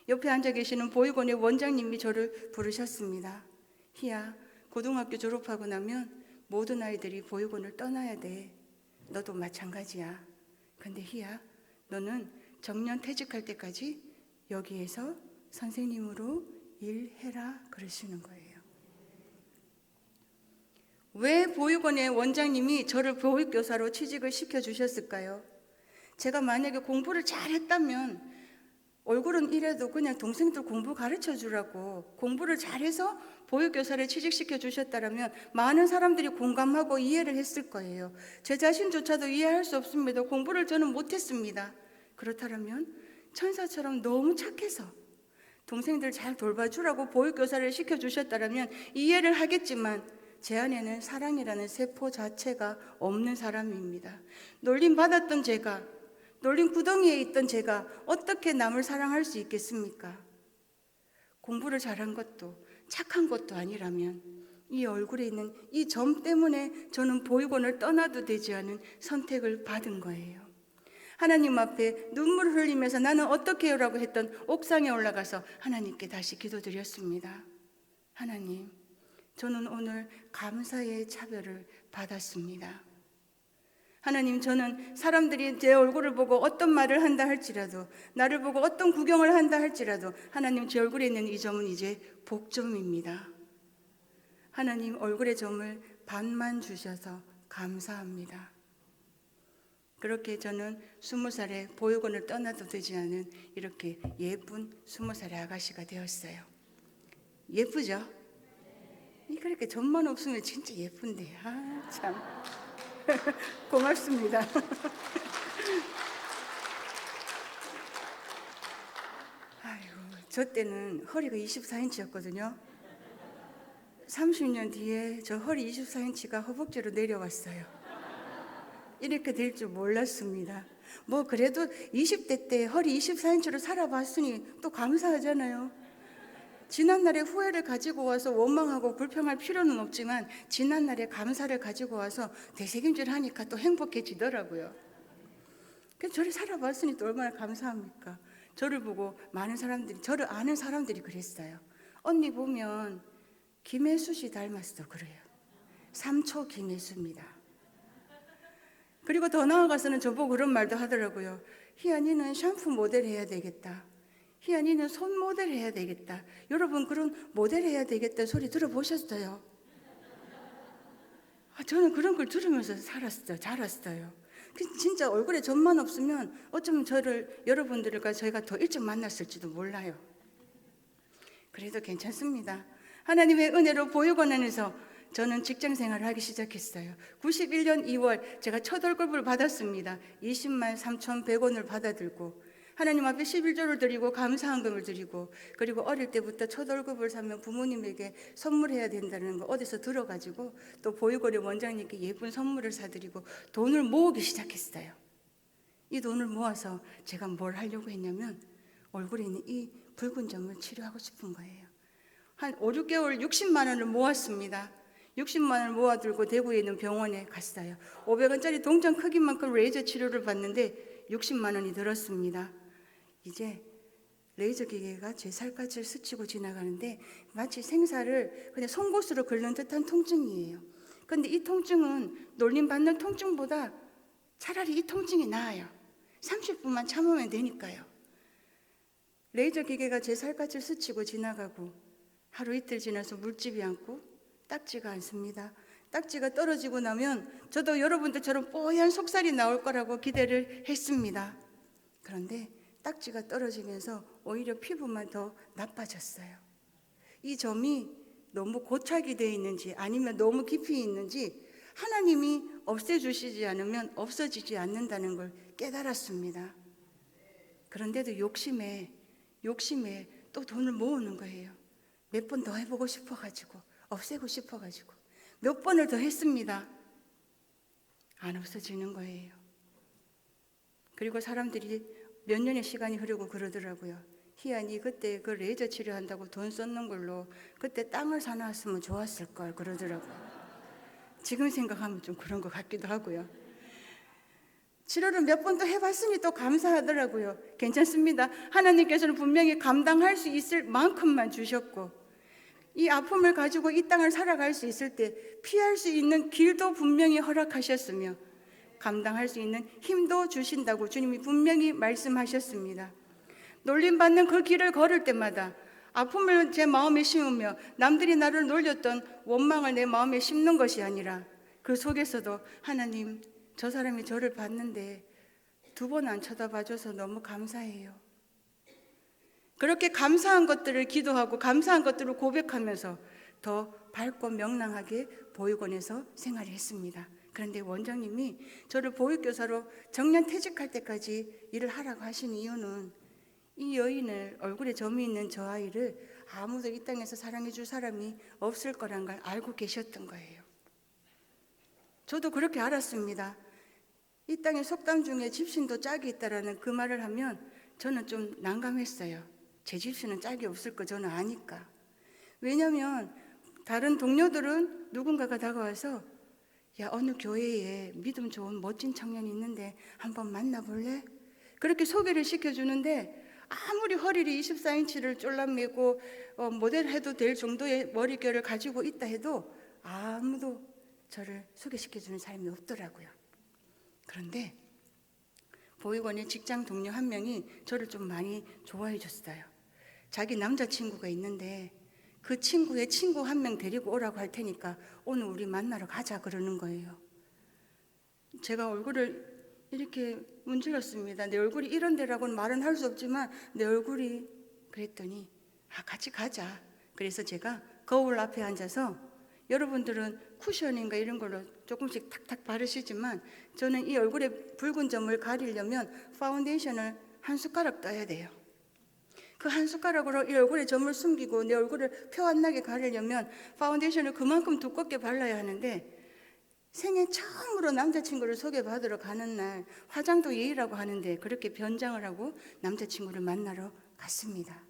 옆에 앉아 계시는 보육원의 원장님이 저를 부르셨습니다. 희야, 고등학교 졸업하고 나면 모든 아이들이 보육원을 떠나야 돼. 너도 마찬가지야. 근데 희야, 너는 정년 퇴직할 때까지 여기에서 선생님으로 일해라 그러시는 거예요. 왜 보육원의 원장님이 저를 보육교사로 취직을 시켜주셨을까요? 제가 만약에 공부를 잘했다면 얼굴은 이래도 그냥 동생들 공부 가르쳐 주라고 공부를 잘해서 보육교사를 취직시켜 주셨다면 많은 사람들이 공감하고 이해를 했을 거예요. 제 자신조차도 이해할 수 없습니다. 공부를 저는 못했습니다. 그렇다면 천사처럼 너무 착해서 동생들 잘 돌봐주라고 보육교사를 시켜주셨다면 이해를 하겠지만 제 안에는 사랑이라는 세포 자체가 없는 사람입니다. 놀림받았던 제가, 놀림 구덩이에 있던 제가 어떻게 남을 사랑할 수 있겠습니까? 공부를 잘한 것도 착한 것도 아니라면 이 얼굴에 있는 이 점 때문에 저는 보육원을 떠나도 되지 않은 선택을 받은 거예요. 하나님 앞에 눈물을 흘리면서 나는 어떻게 해요라고 했던 옥상에 올라가서 하나님께 다시 기도드렸습니다. 하나님, 저는 오늘 감사의 차별을 받았습니다. 하나님, 저는 사람들이 제 얼굴을 보고 어떤 말을 한다 할지라도, 나를 보고 어떤 구경을 한다 할지라도 하나님, 제 얼굴에 있는 이 점은 이제 복점입니다. 하나님, 얼굴의 점을 반만 주셔서 감사합니다. 그렇게 저는 20살에 보육원을 떠나도 되지 않은 이렇게 예쁜 20살의 아가씨가 되었어요. 예쁘죠? 그렇게 점만 없으면 진짜 예쁜데. 아, 참. 고맙습니다. 아이고, 저 때는 허리가 24인치였거든요. 30년 뒤에 저 허리 24인치가 허벅지로 내려왔어요. 이렇게 될 줄 몰랐습니다. 뭐 그래도 20대 때 허리 24인치로 살아봤으니 또 감사하잖아요. 지난날의 후회를 가지고 와서 원망하고 불평할 필요는 없지만 지난날의 감사를 가지고 와서 되새김질 하니까 또 행복해지더라고요. 그래서 저를 살아봤으니 또 얼마나 감사합니까? 저를 보고 많은 사람들이, 저를 아는 사람들이 그랬어요. 언니 보면 김혜수 씨 닮았어 그래요. 삼초 김혜수입니다. 그리고 더 나아가서는 저보고 그런 말도 하더라고요. 희연이는 샴푸 모델 해야 되겠다. 희연이는 손 모델 해야 되겠다. 여러분 그런 모델 해야 되겠다 소리 들어보셨어요? 저는 그런 걸 들으면서 자랐어요. 진짜 얼굴에 점만 없으면 어쩌면 저를, 여러분들과 저희가 더 일찍 만났을지도 몰라요. 그래도 괜찮습니다. 하나님의 은혜로 보육원 안에서 저는 직장 생활을 하기 시작했어요. 91년 2월 제가 첫 월급을 받았습니다. 20만 3,100원을 받아들고 하나님 앞에 11조를 드리고 감사한금을 드리고, 그리고 어릴 때부터 첫 월급을 사면 부모님에게 선물해야 된다는 거 어디서 들어가지고 또 보육원의 원장님께 예쁜 선물을 사드리고 돈을 모으기 시작했어요. 이 돈을 모아서 제가 뭘 하려고 했냐면 얼굴에 있는 이 붉은 점을 치료하고 싶은 거예요. 한 5, 6개월 60만 원을 모았습니다. 60만 원을 모아들고 대구에 있는 병원에 갔어요. 500원짜리 동전 크기만큼 레이저 치료를 받는데 60만 원이 들었습니다. 이제 레이저 기계가 제 살갗을 스치고 지나가는데 마치 생사를 그냥 송곳으로 긁는 듯한 통증이에요. 그런데 이 통증은 놀림받는 통증보다 차라리 이 통증이 나아요. 30분만 참으면 되니까요. 레이저 기계가 제 살갗을 스치고 지나가고 하루 이틀 지나서 물집이 않고 딱지가 않습니다. 딱지가 떨어지고 나면 저도 여러분들처럼 뽀얀 속살이 나올 거라고 기대를 했습니다. 그런데 딱지가 떨어지면서 오히려 피부만 더 나빠졌어요. 이 점이 너무 고착이 되어 있는지 아니면 너무 깊이 있는지 하나님이 없애주시지 않으면 없어지지 않는다는 걸 깨달았습니다. 그런데도 욕심에 또 돈을 모으는 거예요. 몇 번 더 해보고 싶어가지고 없애고 싶어가지고 몇 번을 더 했습니다. 안 없어지는 거예요. 그리고 사람들이 몇 년의 시간이 흐르고 그러더라고요. 희한이 그때 그 레이저 치료한다고 돈 썼는 걸로 그때 땅을 사놨으면 좋았을 걸 그러더라고요. 지금 생각하면 좀 그런 것 같기도 하고요. 치료를 몇 번 더 해봤으니 또 감사하더라고요. 괜찮습니다. 하나님께서는 분명히 감당할 수 있을 만큼만 주셨고 이 아픔을 가지고 이 땅을 살아갈 수 있을 때 피할 수 있는 길도 분명히 허락하셨으며 감당할 수 있는 힘도 주신다고 주님이 분명히 말씀하셨습니다. 놀림받는 그 길을 걸을 때마다 아픔을 제 마음에 심으며 남들이 나를 놀렸던 원망을 내 마음에 심는 것이 아니라 그 속에서도 하나님, 저 사람이 저를 봤는데 두 번 안 쳐다봐줘서 너무 감사해요. 그렇게 감사한 것들을 기도하고 감사한 것들을 고백하면서 더 밝고 명랑하게 보육원에서 생활을 했습니다. 그런데 원장님이 저를 보육교사로 정년 퇴직할 때까지 일을 하라고 하신 이유는 이 여인을, 얼굴에 점이 있는 저 아이를 아무도 이 땅에서 사랑해 줄 사람이 없을 거란 걸 알고 계셨던 거예요. 저도 그렇게 알았습니다. 이 땅에 속담 중에 집신도 짝이 있다라는 그 말을 하면 저는 좀 난감했어요. 제 집신은 짝이 없을 거 저는 아니까. 왜냐하면 다른 동료들은 누군가가 다가와서 야, 어느 교회에 믿음 좋은 멋진 청년이 있는데 한번 만나볼래? 그렇게 소개를 시켜주는데 아무리 허리를 24인치를 쫄라매고 모델 해도 될 정도의 머릿결을 가지고 있다 해도 아무도 저를 소개시켜주는 사람이 없더라고요. 그런데 보육원의 직장 동료 한 명이 저를 좀 많이 좋아해 줬어요. 자기 남자친구가 있는데 그 친구의 친구 한 명 데리고 오라고 할 테니까 오늘 우리 만나러 가자 그러는 거예요. 제가 얼굴을 이렇게 문질렀습니다. 내 얼굴이 이런 데라고는 말은 할 수 없지만 내 얼굴이 그랬더니 같이 가자. 그래서 제가 거울 앞에 앉아서 여러분들은 쿠션인가 이런 걸로 조금씩 탁탁 바르시지만 저는 이 얼굴에 붉은 점을 가리려면 파운데이션을 한 숟가락 떠야 돼요. 그 한 숟가락으로 이 얼굴에 점을 숨기고 내 얼굴을 표 안 나게 가리려면 파운데이션을 그만큼 두껍게 발라야 하는데 생애 처음으로 남자친구를 소개받으러 가는 날 화장도 예의라고 하는데 그렇게 변장을 하고 남자친구를 만나러 갔습니다.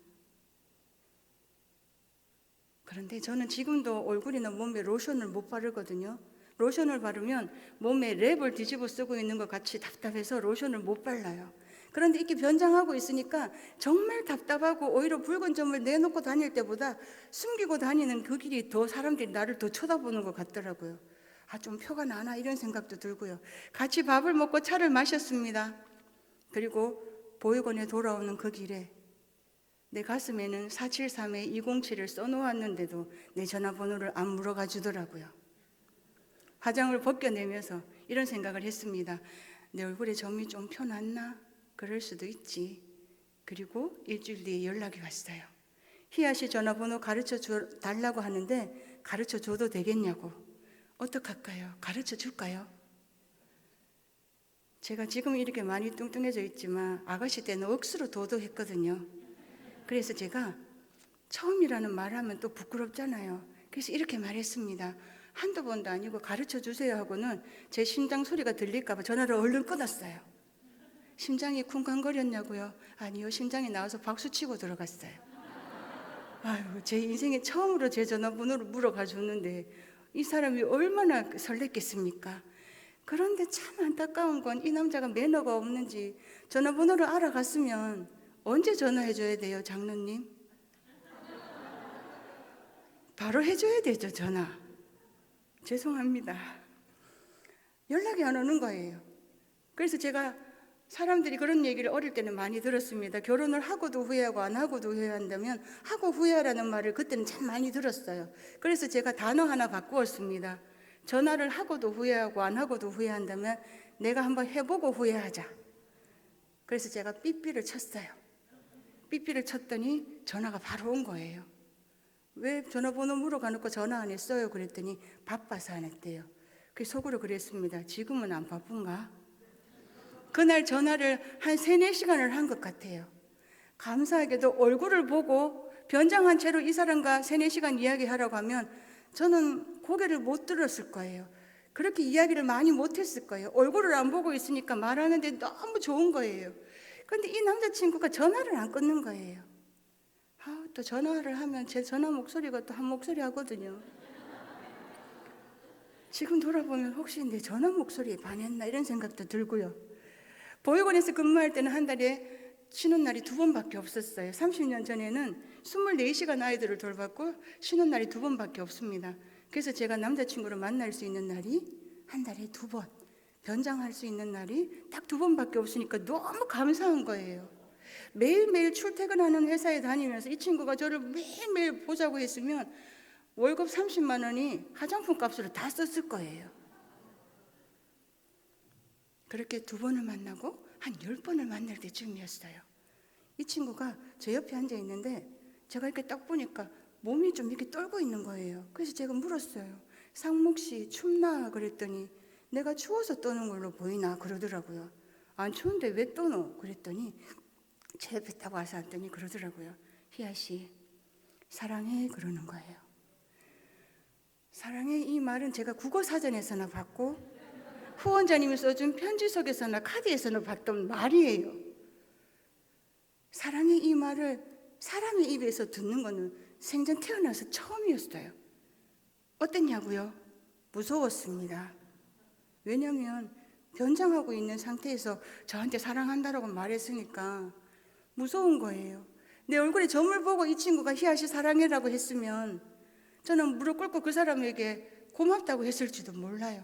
그런데 저는 지금도 얼굴이나 몸에 로션을 못 바르거든요. 로션을 바르면 몸에 랩을 뒤집어 쓰고 있는 것 같이 답답해서 로션을 못 발라요. 그런데 이렇게 변장하고 있으니까 정말 답답하고 오히려 붉은 점을 내놓고 다닐 때보다 숨기고 다니는 그 길이 더 사람들이 나를 더 쳐다보는 것 같더라고요. 좀 표가 나나 이런 생각도 들고요. 같이 밥을 먹고 차를 마셨습니다. 그리고 보육원에 돌아오는 그 길에 내 가슴에는 473-207을 써놓았는데도 내 전화번호를 안 물어가 주더라고요. 화장을 벗겨내면서 이런 생각을 했습니다. 내 얼굴에 점이 좀 펴났나? 그럴 수도 있지. 그리고 일주일 뒤에 연락이 왔어요. 희아씨 전화번호 가르쳐 달라고 하는데 가르쳐 줘도 되겠냐고. 어떡할까요? 가르쳐 줄까요? 제가 지금 이렇게 많이 뚱뚱해져 있지만 아가씨 때는 억수로 도도했거든요. 그래서 제가 처음이라는 말하면 또 부끄럽잖아요. 그래서 이렇게 말했습니다. 한두 번도 아니고 가르쳐 주세요 하고는 제 심장 소리가 들릴까 봐 전화를 얼른 끊었어요. 심장이 쿵쾅거렸냐고요? 아니요, 심장이 나와서 박수치고 들어갔어요. 아유, 제 인생에 처음으로 제 전화번호를 물어가 줬는데 이 사람이 얼마나 설렜겠습니까? 그런데 참 안타까운 건 이 남자가 매너가 없는지 전화번호를 알아갔으면 언제 전화해줘야 돼요, 장로님? 바로 해줘야 되죠, 전화. 죄송합니다. 연락이 안 오는 거예요. 그래서 제가 사람들이 그런 얘기를 어릴 때는 많이 들었습니다. 결혼을 하고도 후회하고 안 하고도 후회한다면 하고 후회하라는 말을 그때는 참 많이 들었어요. 그래서 제가 단어 하나 바꾸었습니다. 전화를 하고도 후회하고 안 하고도 후회한다면 내가 한번 해보고 후회하자. 그래서 제가 삐삐를 쳤어요. 삐삐를 쳤더니 전화가 바로 온 거예요. 왜 전화번호 물어가놓고 전화 안 했어요? 그랬더니 바빠서 안 했대요. 그 속으로 그랬습니다. 지금은 안 바쁜가? 그날 전화를 한 3-4시간을 한 것 같아요. 감사하게도 얼굴을 보고 변장한 채로 이 사람과 3-4시간 이야기하라고 하면 저는 고개를 못 들었을 거예요. 그렇게 이야기를 많이 못했을 거예요. 얼굴을 안 보고 있으니까 말하는데 너무 좋은 거예요. 그런데 이 남자친구가 전화를 안 끊는 거예요. 또 전화를 하면 제 전화 목소리가 또 한 목소리 하거든요. 지금 돌아보면 혹시 내 전화 목소리에 반했나 이런 생각도 들고요. 보육원에서 근무할 때는 한 달에 쉬는 날이 2번밖에 없었어요. 30년 전에는 24시간 아이들을 돌봤고 쉬는 날이 2번밖에 없습니다. 그래서 제가 남자친구를 만날 수 있는 날이 한 달에 2번, 변장할 수 있는 날이 딱 2번밖에 없으니까 너무 감사한 거예요. 매일매일 출퇴근하는 회사에 다니면서 이 친구가 저를 매일매일 보자고 했으면 월급 30만 원이 화장품 값으로 다 썼을 거예요. 그렇게 2번을 만나고 한 10번을 만날 때쯤이었어요. 이 친구가 저 옆에 앉아 있는데 제가 이렇게 딱 보니까 몸이 좀 이렇게 떨고 있는 거예요. 그래서 제가 물었어요. 상묵 씨 춥나? 그랬더니 내가 추워서 떠는 걸로 보이나? 그러더라고요. 안 추운데 왜 떠노? 그랬더니 제 옆에 딱 와서 앉더니 그러더라고요. 희아 씨 사랑해 그러는 거예요. 사랑해 이 말은 제가 국어사전에서나 봤고 후원자님이 써준 편지 속에서나 카드에서나 봤던 말이에요. 사랑해 이 말을 사람의 입에서 듣는 거는 생전 태어나서 처음이었어요. 어땠냐고요? 무서웠습니다. 왜냐하면 변장하고 있는 상태에서 저한테 사랑한다라고 말했으니까 무서운 거예요. 내 얼굴에 점을 보고 이 친구가 희아씨 사랑해라고 했으면 저는 무릎 꿇고 그 사람에게 고맙다고 했을지도 몰라요.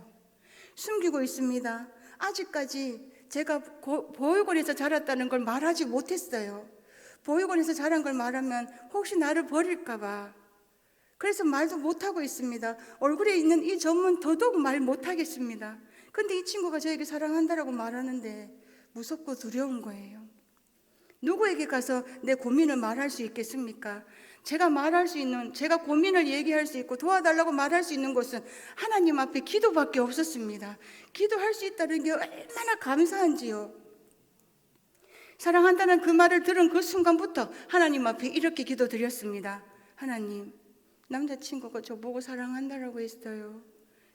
숨기고 있습니다. 아직까지 제가 보육원에서 자랐다는 걸 말하지 못했어요. 보육원에서 자란 걸 말하면 혹시 나를 버릴까 봐. 그래서 말도 못하고 있습니다. 얼굴에 있는 이 점은 더더욱 말 못하겠습니다. 근데 이 친구가 저에게 사랑한다라고 말하는데 무섭고 두려운 거예요. 누구에게 가서 내 고민을 말할 수 있겠습니까? 제가 말할 수 있는, 제가 고민을 얘기할 수 있고 도와달라고 말할 수 있는 곳은 하나님 앞에 기도밖에 없었습니다. 기도할 수 있다는 게 얼마나 감사한지요. 사랑한다는 그 말을 들은 그 순간부터 하나님 앞에 이렇게 기도드렸습니다. 하나님, 남자친구가 저보고 사랑한다라고 했어요.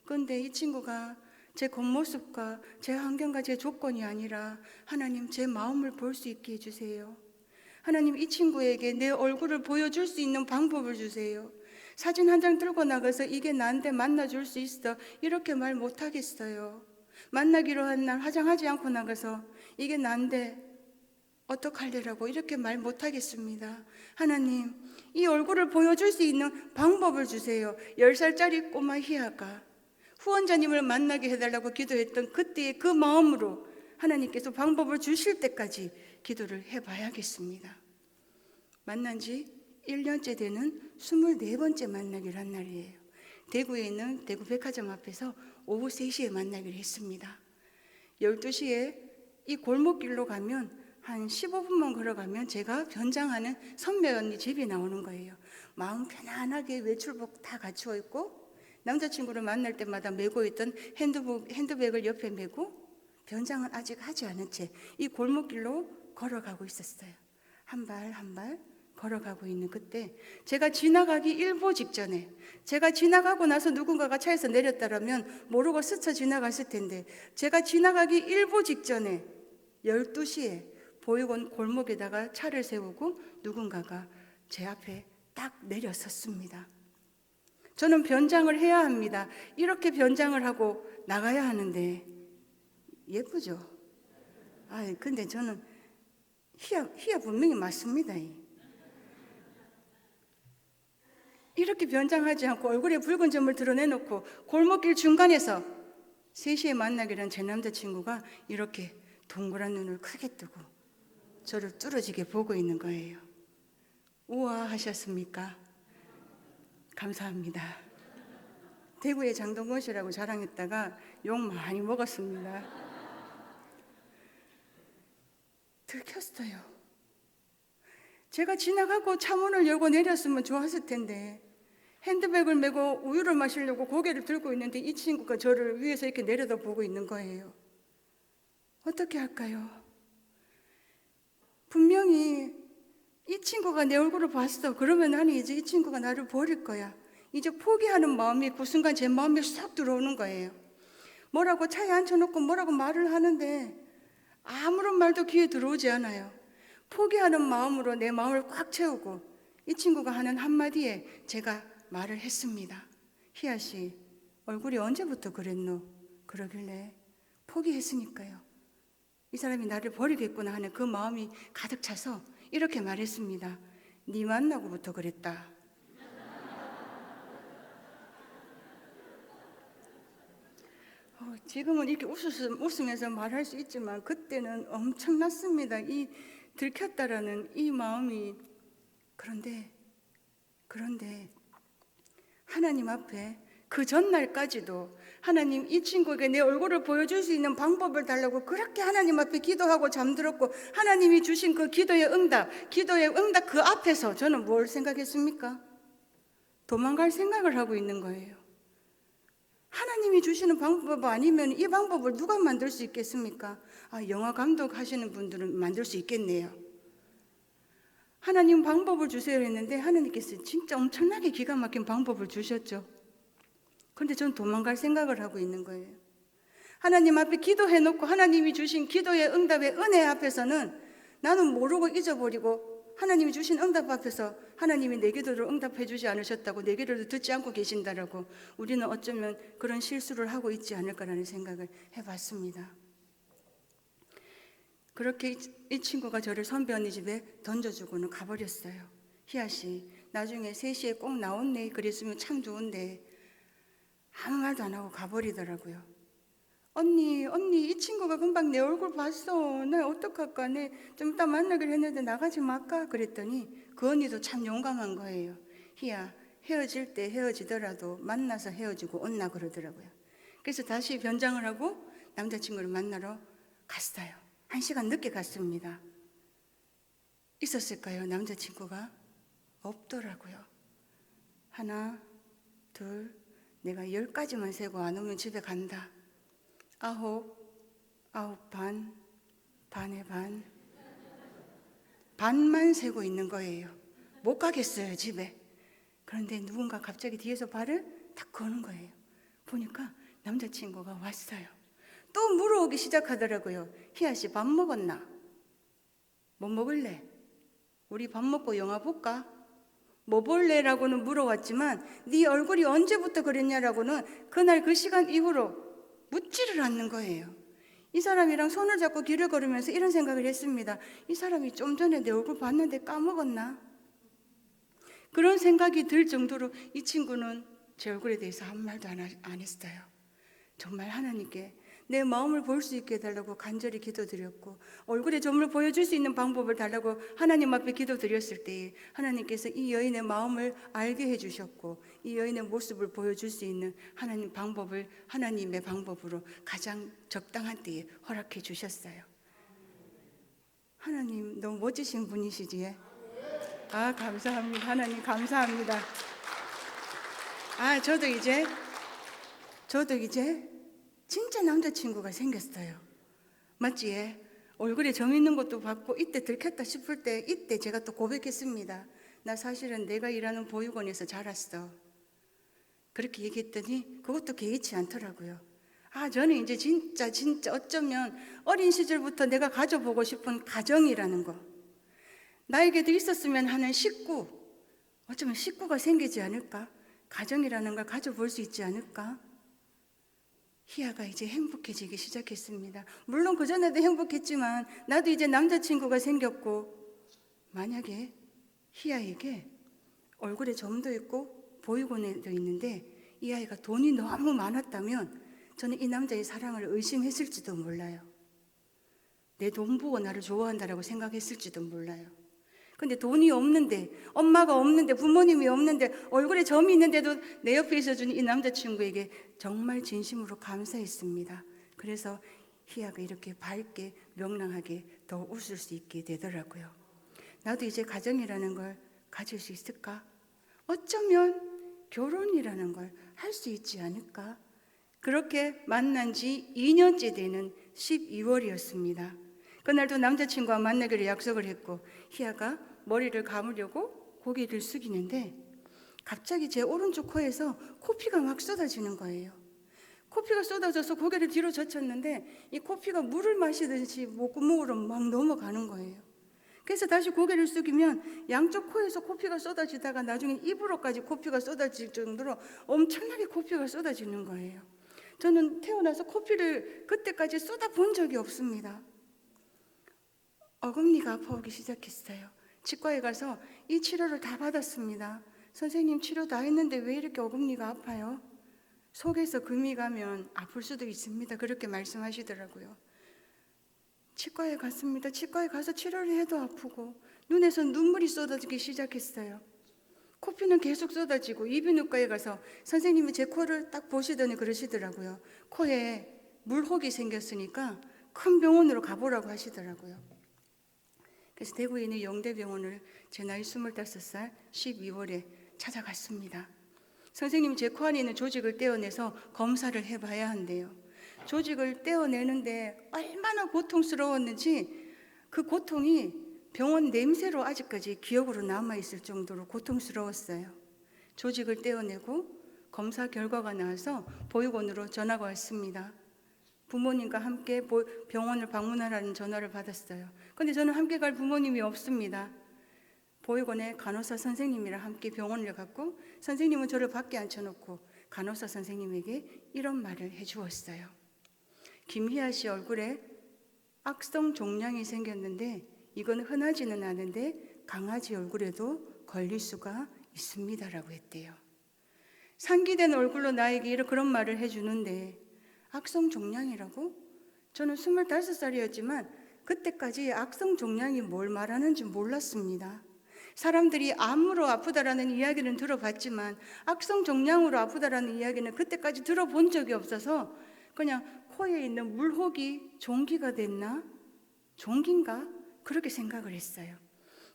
그런데 이 친구가 제 겉모습과 제 환경과 제 조건이 아니라 하나님 제 마음을 볼 수 있게 해주세요. 하나님 이 친구에게 내 얼굴을 보여줄 수 있는 방법을 주세요. 사진 한 장 들고 나가서 이게 나한테 만나줄 수 있어 이렇게 말 못하겠어요. 만나기로 한 날 화장하지 않고 나가서 이게 나인데 어떡할래라고 이렇게 말 못하겠습니다. 하나님 이 얼굴을 보여줄 수 있는 방법을 주세요. 10살짜리 꼬마 희아가 후원자님을 만나게 해달라고 기도했던 그때의 그 마음으로 하나님께서 방법을 주실 때까지 기도를 해봐야겠습니다. 만난 지 1년째 되는 24번째 만나기로 한 날이에요. 대구에 있는 대구 백화점 앞에서 오후 3시에 만나기로 했습니다. 12시에 이 골목길로 가면 한 15분만 걸어가면 제가 변장하는 선배 언니 집이 나오는 거예요. 마음 편안하게 외출복 다 갖추어 있고 남자친구를 만날 때마다 메고 있던 핸드백을 옆에 메고 변장은 아직 하지 않은 채 이 골목길로 걸어가고 있었어요. 한 발 한 발 걸어가고 있는 그때 제가 지나가기 일보 직전에 제가 지나가고 나서 누군가가 차에서 내렸다라면 모르고 스쳐 지나갔을 텐데 제가 지나가기 일보 직전에 12시에 보육원 골목에다가 차를 세우고 누군가가 제 앞에 딱 내려섰습니다. 저는 변장을 해야 합니다. 이렇게 변장을 하고 나가야 하는데 예쁘죠? 근데 저는 희야 분명히 맞습니다. 이렇게 변장하지 않고 얼굴에 붉은 점을 드러내놓고 골목길 중간에서 3시에 만나기로 한 제 남자친구가 이렇게 동그란 눈을 크게 뜨고 저를 뚫어지게 보고 있는 거예요. 우와 하셨습니까? 감사합니다. 대구의 장동건 씨라고 자랑했다가 욕 많이 먹었습니다. 들켰어요. 제가 지나가고 차문을 열고 내렸으면 좋았을 텐데 핸드백을 메고 우유를 마시려고 고개를 들고 있는데 이 친구가 저를 위에서 이렇게 내려다보고 있는 거예요. 어떻게 할까요? 분명히 이 친구가 내 얼굴을 봤어. 그러면 나는 이제 이 친구가 나를 버릴 거야. 이제 포기하는 마음이 그 순간 제 마음에 쏙 들어오는 거예요. 뭐라고 차에 앉혀놓고 뭐라고 말을 하는데 아무런 말도 귀에 들어오지 않아요. 포기하는 마음으로 내 마음을 꽉 채우고 이 친구가 하는 한마디에 제가 말을 했습니다. 희아 씨, 얼굴이 언제부터 그랬노? 그러길래 포기했으니까요. 이 사람이 나를 버리겠구나 하는 그 마음이 가득 차서 이렇게 말했습니다. 네 만나고부터 그랬다. 지금은 이렇게 웃으면서 말할 수 있지만 그때는 엄청났습니다. 이 들켰다라는 이 마음이. 그런데 하나님 앞에 그 전날까지도 하나님 이 친구에게 내 얼굴을 보여줄 수 있는 방법을 달라고 그렇게 하나님 앞에 기도하고 잠들었고 하나님이 주신 그 기도의 응답 그 앞에서 저는 뭘 생각했습니까? 도망갈 생각을 하고 있는 거예요. 하나님이 주시는 방법 아니면 이 방법을 누가 만들 수 있겠습니까? 영화 감독 하시는 분들은 만들 수 있겠네요. 하나님 방법을 주세요 했는데 하나님께서 진짜 엄청나게 기가 막힌 방법을 주셨죠. 그런데 저는 도망갈 생각을 하고 있는 거예요. 하나님 앞에 기도해놓고 하나님이 주신 기도의 응답의 은혜 앞에서는 나는 모르고 잊어버리고 하나님이 주신 응답 앞에서 하나님이 내 기도를 응답해 주지 않으셨다고 내 기도를 듣지 않고 계신다라고 우리는 어쩌면 그런 실수를 하고 있지 않을까라는 생각을 해봤습니다. 그렇게 이 친구가 저를 선배 언니 집에 던져주고는 가버렸어요. 희아 씨, 나중에 3시에 꼭 나온네. 그랬으면 참 좋은데 아무 말도 안 하고 가버리더라고요. 언니 이 친구가 금방 내 얼굴 봤어. 나 어떡할까? 내 좀 이따 만나기로 했는데 나가지 말까? 그랬더니 그 언니도 참 용감한 거예요. 희야, 헤어질 때 헤어지더라도 만나서 헤어지고 온나 그러더라고요. 그래서 다시 변장을 하고 남자친구를 만나러 갔어요. 1시간 늦게 갔습니다. 있었을까요? 남자친구가? 없더라고요. 하나, 둘, 내가 10까지만 세고 안 오면 집에 간다. 9, 9 반, 반의 반, 반만 세고 있는 거예요. 못 가겠어요, 집에. 그런데 누군가 갑자기 뒤에서 발을 탁 거는 거예요. 보니까 남자친구가 왔어요. 또 물어오기 시작하더라고요. 희아 씨, 밥 먹었나? 뭐 먹을래? 우리 밥 먹고 영화 볼까? 뭐 볼래라고는 물어왔지만 네 얼굴이 언제부터 그랬냐라고는 그날 그 시간 이후로 묻지를 않는 거예요. 이 사람이랑 손을 잡고 길을 걸으면서 이런 생각을 했습니다. 이 사람이 좀 전에 내 얼굴 봤는데 까먹었나? 그런 생각이 들 정도로 이 친구는 제 얼굴에 대해서 아무 말도 안 했어요. 정말 하나님께 내 마음을 볼 수 있게 해달라고 간절히 기도드렸고 얼굴에 점을 보여줄 수 있는 방법을 달라고 하나님 앞에 기도드렸을 때 하나님께서 이 여인의 마음을 알게 해주셨고 이 여인의 모습을 보여줄 수 있는 하나님 방법을 하나님의 방법으로 가장 적당한 때에 허락해 주셨어요. 하나님 너무 멋지신 분이시지? 감사합니다. 하나님 감사합니다. 저도 이제 진짜 남자친구가 생겼어요. 맞지? 얼굴에 점 있는 것도 봤고 이때 들켰다 싶을 때 이때 제가 또 고백했습니다. 나 사실은 내가 일하는 보육원에서 자랐어. 그렇게 얘기했더니 그것도 개의치 않더라고요. 저는 이제 진짜 어쩌면 어린 시절부터 내가 가져보고 싶은 가정이라는 거, 나에게도 있었으면 하는 식구, 어쩌면 식구가 생기지 않을까? 가정이라는 걸 가져볼 수 있지 않을까? 희아가 이제 행복해지기 시작했습니다. 물론 그전에도 행복했지만 나도 이제 남자친구가 생겼고 만약에 희아에게 얼굴에 점도 있고 보육원에도 있는데 이 아이가 돈이 너무 많았다면 저는 이 남자의 사랑을 의심했을지도 몰라요. 내 돈 보고 나를 좋아한다라고 생각했을지도 몰라요. 근데 돈이 없는데, 엄마가 없는데, 부모님이 없는데, 얼굴에 점이 있는데도 내 옆에 있어준 이 남자친구에게 정말 진심으로 감사했습니다. 그래서 희아가 이렇게 밝게 명랑하게 더 웃을 수 있게 되더라고요. 나도 이제 가정이라는 걸 가질 수 있을까? 어쩌면 결혼이라는 걸 할 수 있지 않을까? 그렇게 만난 지 2년째 되는 12월이었습니다. 그날도 남자친구와 만나기로 약속을 했고 희아가 머리를 감으려고 고개를 숙이는데 갑자기 제 오른쪽 코에서 코피가 막 쏟아지는 거예요. 코피가 쏟아져서 고개를 뒤로 젖혔는데 이 코피가 물을 마시듯이 목구멍으로 막 넘어가는 거예요. 그래서 다시 고개를 숙이면 양쪽 코에서 코피가 쏟아지다가 나중에 입으로까지 코피가 쏟아질 정도로 엄청나게 코피가 쏟아지는 거예요. 저는 태어나서 코피를 그때까지 쏟아본 적이 없습니다. 어금니가 아파오기 시작했어요. 치과에 가서 이 치료를 다 받았습니다. 선생님, 치료 다 했는데 왜 이렇게 어금니가 아파요? 속에서 금이 가면 아플 수도 있습니다. 그렇게 말씀하시더라고요. 치과에 갔습니다. 치과에 가서 치료를 해도 아프고 눈에서 눈물이 쏟아지기 시작했어요. 코피는 계속 쏟아지고 이비인후과에 가서 선생님이 제 코를 딱 보시더니 그러시더라고요. 코에 물혹이 생겼으니까 큰 병원으로 가보라고 하시더라고요. 그래서 대구에 있는 영대병원을 제 나이 25살 12월에 찾아갔습니다. 선생님이 제 코 안에 있는 조직을 떼어내서 검사를 해봐야 한대요. 조직을 떼어내는데 얼마나 고통스러웠는지 그 고통이 병원 냄새로 아직까지 기억으로 남아있을 정도로 고통스러웠어요. 조직을 떼어내고 검사 결과가 나와서 보육원으로 전화가 왔습니다. 부모님과 함께 병원을 방문하라는 전화를 받았어요. 근데 저는 함께 갈 부모님이 없습니다. 보육원에 간호사 선생님이랑 함께 병원을 갔고 선생님은 저를 밖에 앉혀놓고 간호사 선생님에게 이런 말을 해주었어요. 김희아 씨 얼굴에 악성 종양이 생겼는데 이건 흔하지는 않은데 강아지 얼굴에도 걸릴 수가 있습니다라고 했대요. 상기된 얼굴로 나에게 이런 그런 말을 해주는데 악성 종양이라고? 저는 25살이었지만 그때까지 악성 종양이 뭘 말하는지 몰랐습니다. 사람들이 암으로 아프다라는 이야기는 들어봤지만 악성 종양으로 아프다라는 이야기는 그때까지 들어본 적이 없어서 그냥 코에 있는 물혹이 종기가 됐나? 종기인가? 그렇게 생각을 했어요.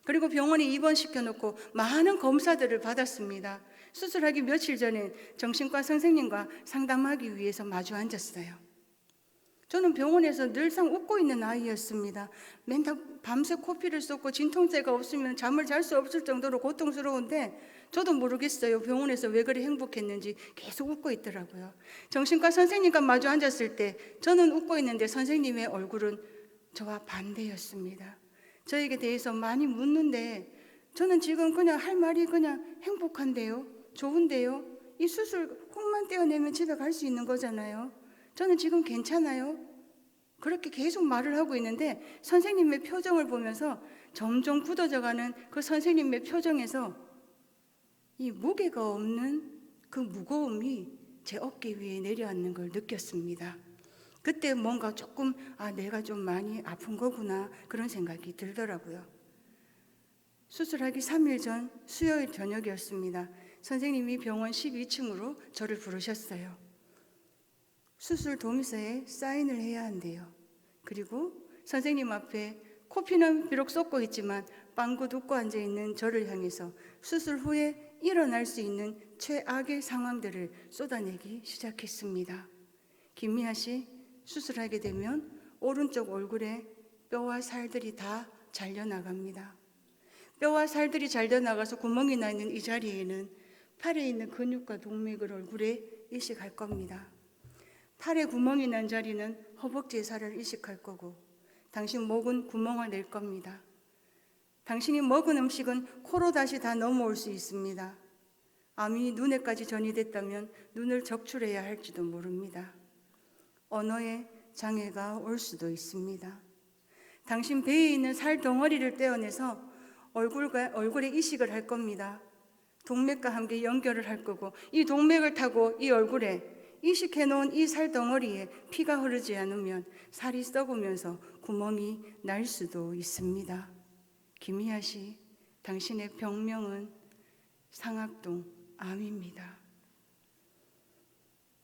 그리고 병원에 입원시켜놓고 많은 검사들을 받았습니다. 수술하기 며칠 전에 정신과 선생님과 상담하기 위해서 마주 앉았어요. 저는 병원에서 늘상 웃고 있는 아이였습니다. 맨날 밤새 코피를 쏟고 진통제가 없으면 잠을 잘 수 없을 정도로 고통스러운데 저도 모르겠어요. 병원에서 왜 그리 행복했는지 계속 웃고 있더라고요. 정신과 선생님과 마주 앉았을 때 저는 웃고 있는데 선생님의 얼굴은 저와 반대였습니다. 저에게 대해서 많이 묻는데 저는 지금 그냥 할 말이 그냥 행복한데요, 좋은데요, 이 수술 콩만 떼어내면 집에 갈 수 있는 거잖아요, 저는 지금 괜찮아요, 그렇게 계속 말을 하고 있는데 선생님의 표정을 보면서 점점 굳어져가는 그 선생님의 표정에서 이 무게가 없는 그 무거움이 제 어깨 위에 내려앉는 걸 느꼈습니다. 그때 뭔가 조금 내가 좀 많이 아픈 거구나 그런 생각이 들더라고요. 수술하기 3일 전 수요일 저녁이었습니다. 선생님이 병원 12층으로 저를 부르셨어요. 수술 동의서에 사인을 해야 한대요. 그리고 선생님 앞에 코피는 비록 쏟고 있지만 빵긋 웃고 앉아있는 저를 향해서 수술 후에 일어날 수 있는 최악의 상황들을 쏟아내기 시작했습니다. 김미아 씨, 수술하게 되면 오른쪽 얼굴에 뼈와 살들이 다 잘려나갑니다. 뼈와 살들이 잘려나가서 구멍이 나 있는 이 자리에는 팔에 있는 근육과 동맥을 얼굴에 이식할 겁니다. 팔에 구멍이 난 자리는 허벅지에 살을 이식할 거고 당신 목은 구멍을 낼 겁니다. 당신이 먹은 음식은 코로 다시 다 넘어올 수 있습니다. 암이 눈에까지 전이됐다면 눈을 적출해야 할지도 모릅니다. 언어에 장애가 올 수도 있습니다. 당신 배에 있는 살 덩어리를 떼어내서 얼굴에 이식을 할 겁니다. 동맥과 함께 연결을 할 거고 이 동맥을 타고 이 얼굴에 이식해 놓은 이 살 덩어리에 피가 흐르지 않으면 살이 썩으면서 구멍이 날 수도 있습니다. 김희아 씨, 당신의 병명은 상악동 암입니다.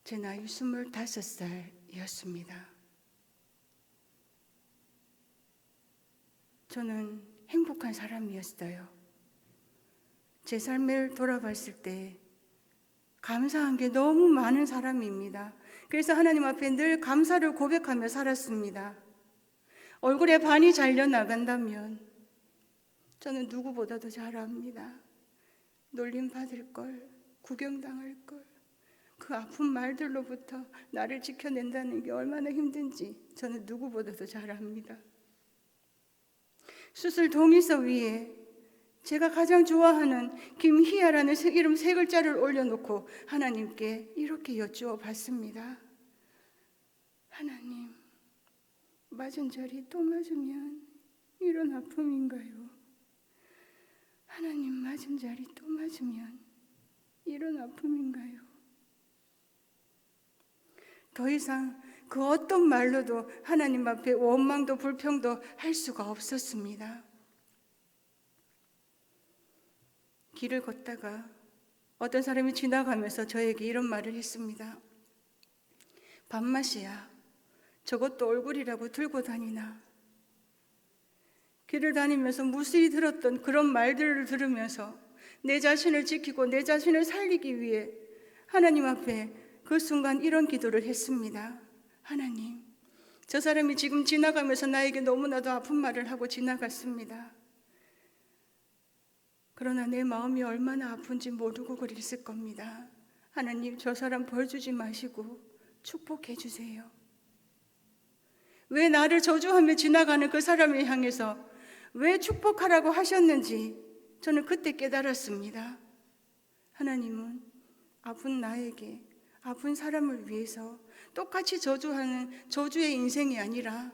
제 나이 25살이었습니다. 저는 행복한 사람이었어요. 제 삶을 돌아봤을 때 감사한 게 너무 많은 사람입니다. 그래서 하나님 앞에 늘 감사를 고백하며 살았습니다. 얼굴에 반이 잘려나간다면 저는 누구보다도 잘 압니다. 놀림받을 걸, 구경당할 걸, 그 아픈 말들로부터 나를 지켜낸다는 게 얼마나 힘든지 저는 누구보다도 잘 압니다. 수술 동의서 위에 제가 가장 좋아하는 김희아라는 이름 3글자를 올려놓고 하나님께 이렇게 여쭈어 봤습니다. 하나님, 맞은 자리 또 맞으면 이런 아픔인가요? 하나님, 맞은 자리 또 맞으면 이런 아픔인가요? 더 이상 그 어떤 말로도 하나님 앞에 원망도 불평도 할 수가 없었습니다. 길을 걷다가 어떤 사람이 지나가면서 저에게 이런 말을 했습니다. 밥맛이야, 저것도 얼굴이라고 들고 다니나. 길을 다니면서 무수히 들었던 그런 말들을 들으면서 내 자신을 지키고 내 자신을 살리기 위해 하나님 앞에 그 순간 이런 기도를 했습니다. 하나님, 저 사람이 지금 지나가면서 나에게 너무나도 아픈 말을 하고 지나갔습니다. 그러나 내 마음이 얼마나 아픈지 모르고 그랬을 겁니다. 하나님, 저 사람 벌 주지 마시고 축복해 주세요. 왜 나를 저주하며 지나가는 그 사람을 향해서 왜 축복하라고 하셨는지 저는 그때 깨달았습니다. 하나님은 아픈 나에게, 아픈 사람을 위해서 똑같이 저주하는 저주의 인생이 아니라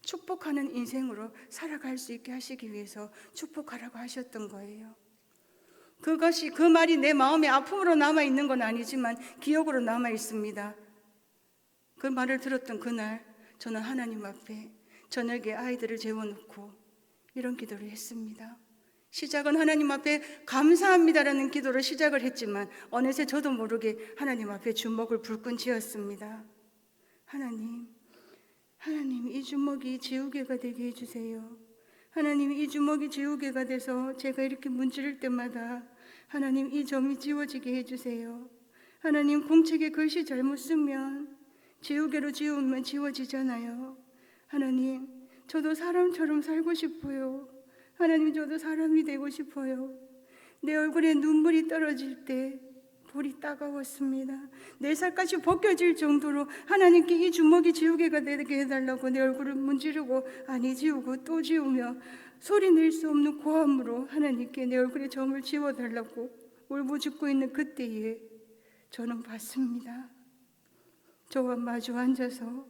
축복하는 인생으로 살아갈 수 있게 하시기 위해서 축복하라고 하셨던 거예요. 그것이, 그 말이 내 마음에 아픔으로 남아있는 건 아니지만 기억으로 남아있습니다. 그 말을 들었던 그날 저는 하나님 앞에 저녁에 아이들을 재워놓고 이런 기도를 했습니다. 시작은 하나님 앞에 감사합니다라는 기도로 시작을 했지만 어느새 저도 모르게 하나님 앞에 주먹을 불끈 쥐었습니다. 하나님, 이 주먹이 지우개가 되게 해주세요. 하나님, 이 주먹이 지우개가 돼서 제가 이렇게 문지를 때마다 하나님, 이 점이 지워지게 해주세요. 하나님, 공책에 글씨 잘못 쓰면 지우개로 지우면 지워지잖아요. 하나님, 저도 사람처럼 살고 싶어요. 하나님, 저도 사람이 되고 싶어요. 내 얼굴에 눈물이 떨어질 때 볼이 따가웠습니다. 내 살갗이 벗겨질 정도로 하나님께 이 주먹이 지우개가 되게 해달라고 내 얼굴을 문지르고 아니 지우고 또 지우며 소리 낼 수 없는 고함으로 하나님께 내 얼굴에 점을 지워달라고 울부짖고 있는 그때에 저는 봤습니다. 저와 마주 앉아서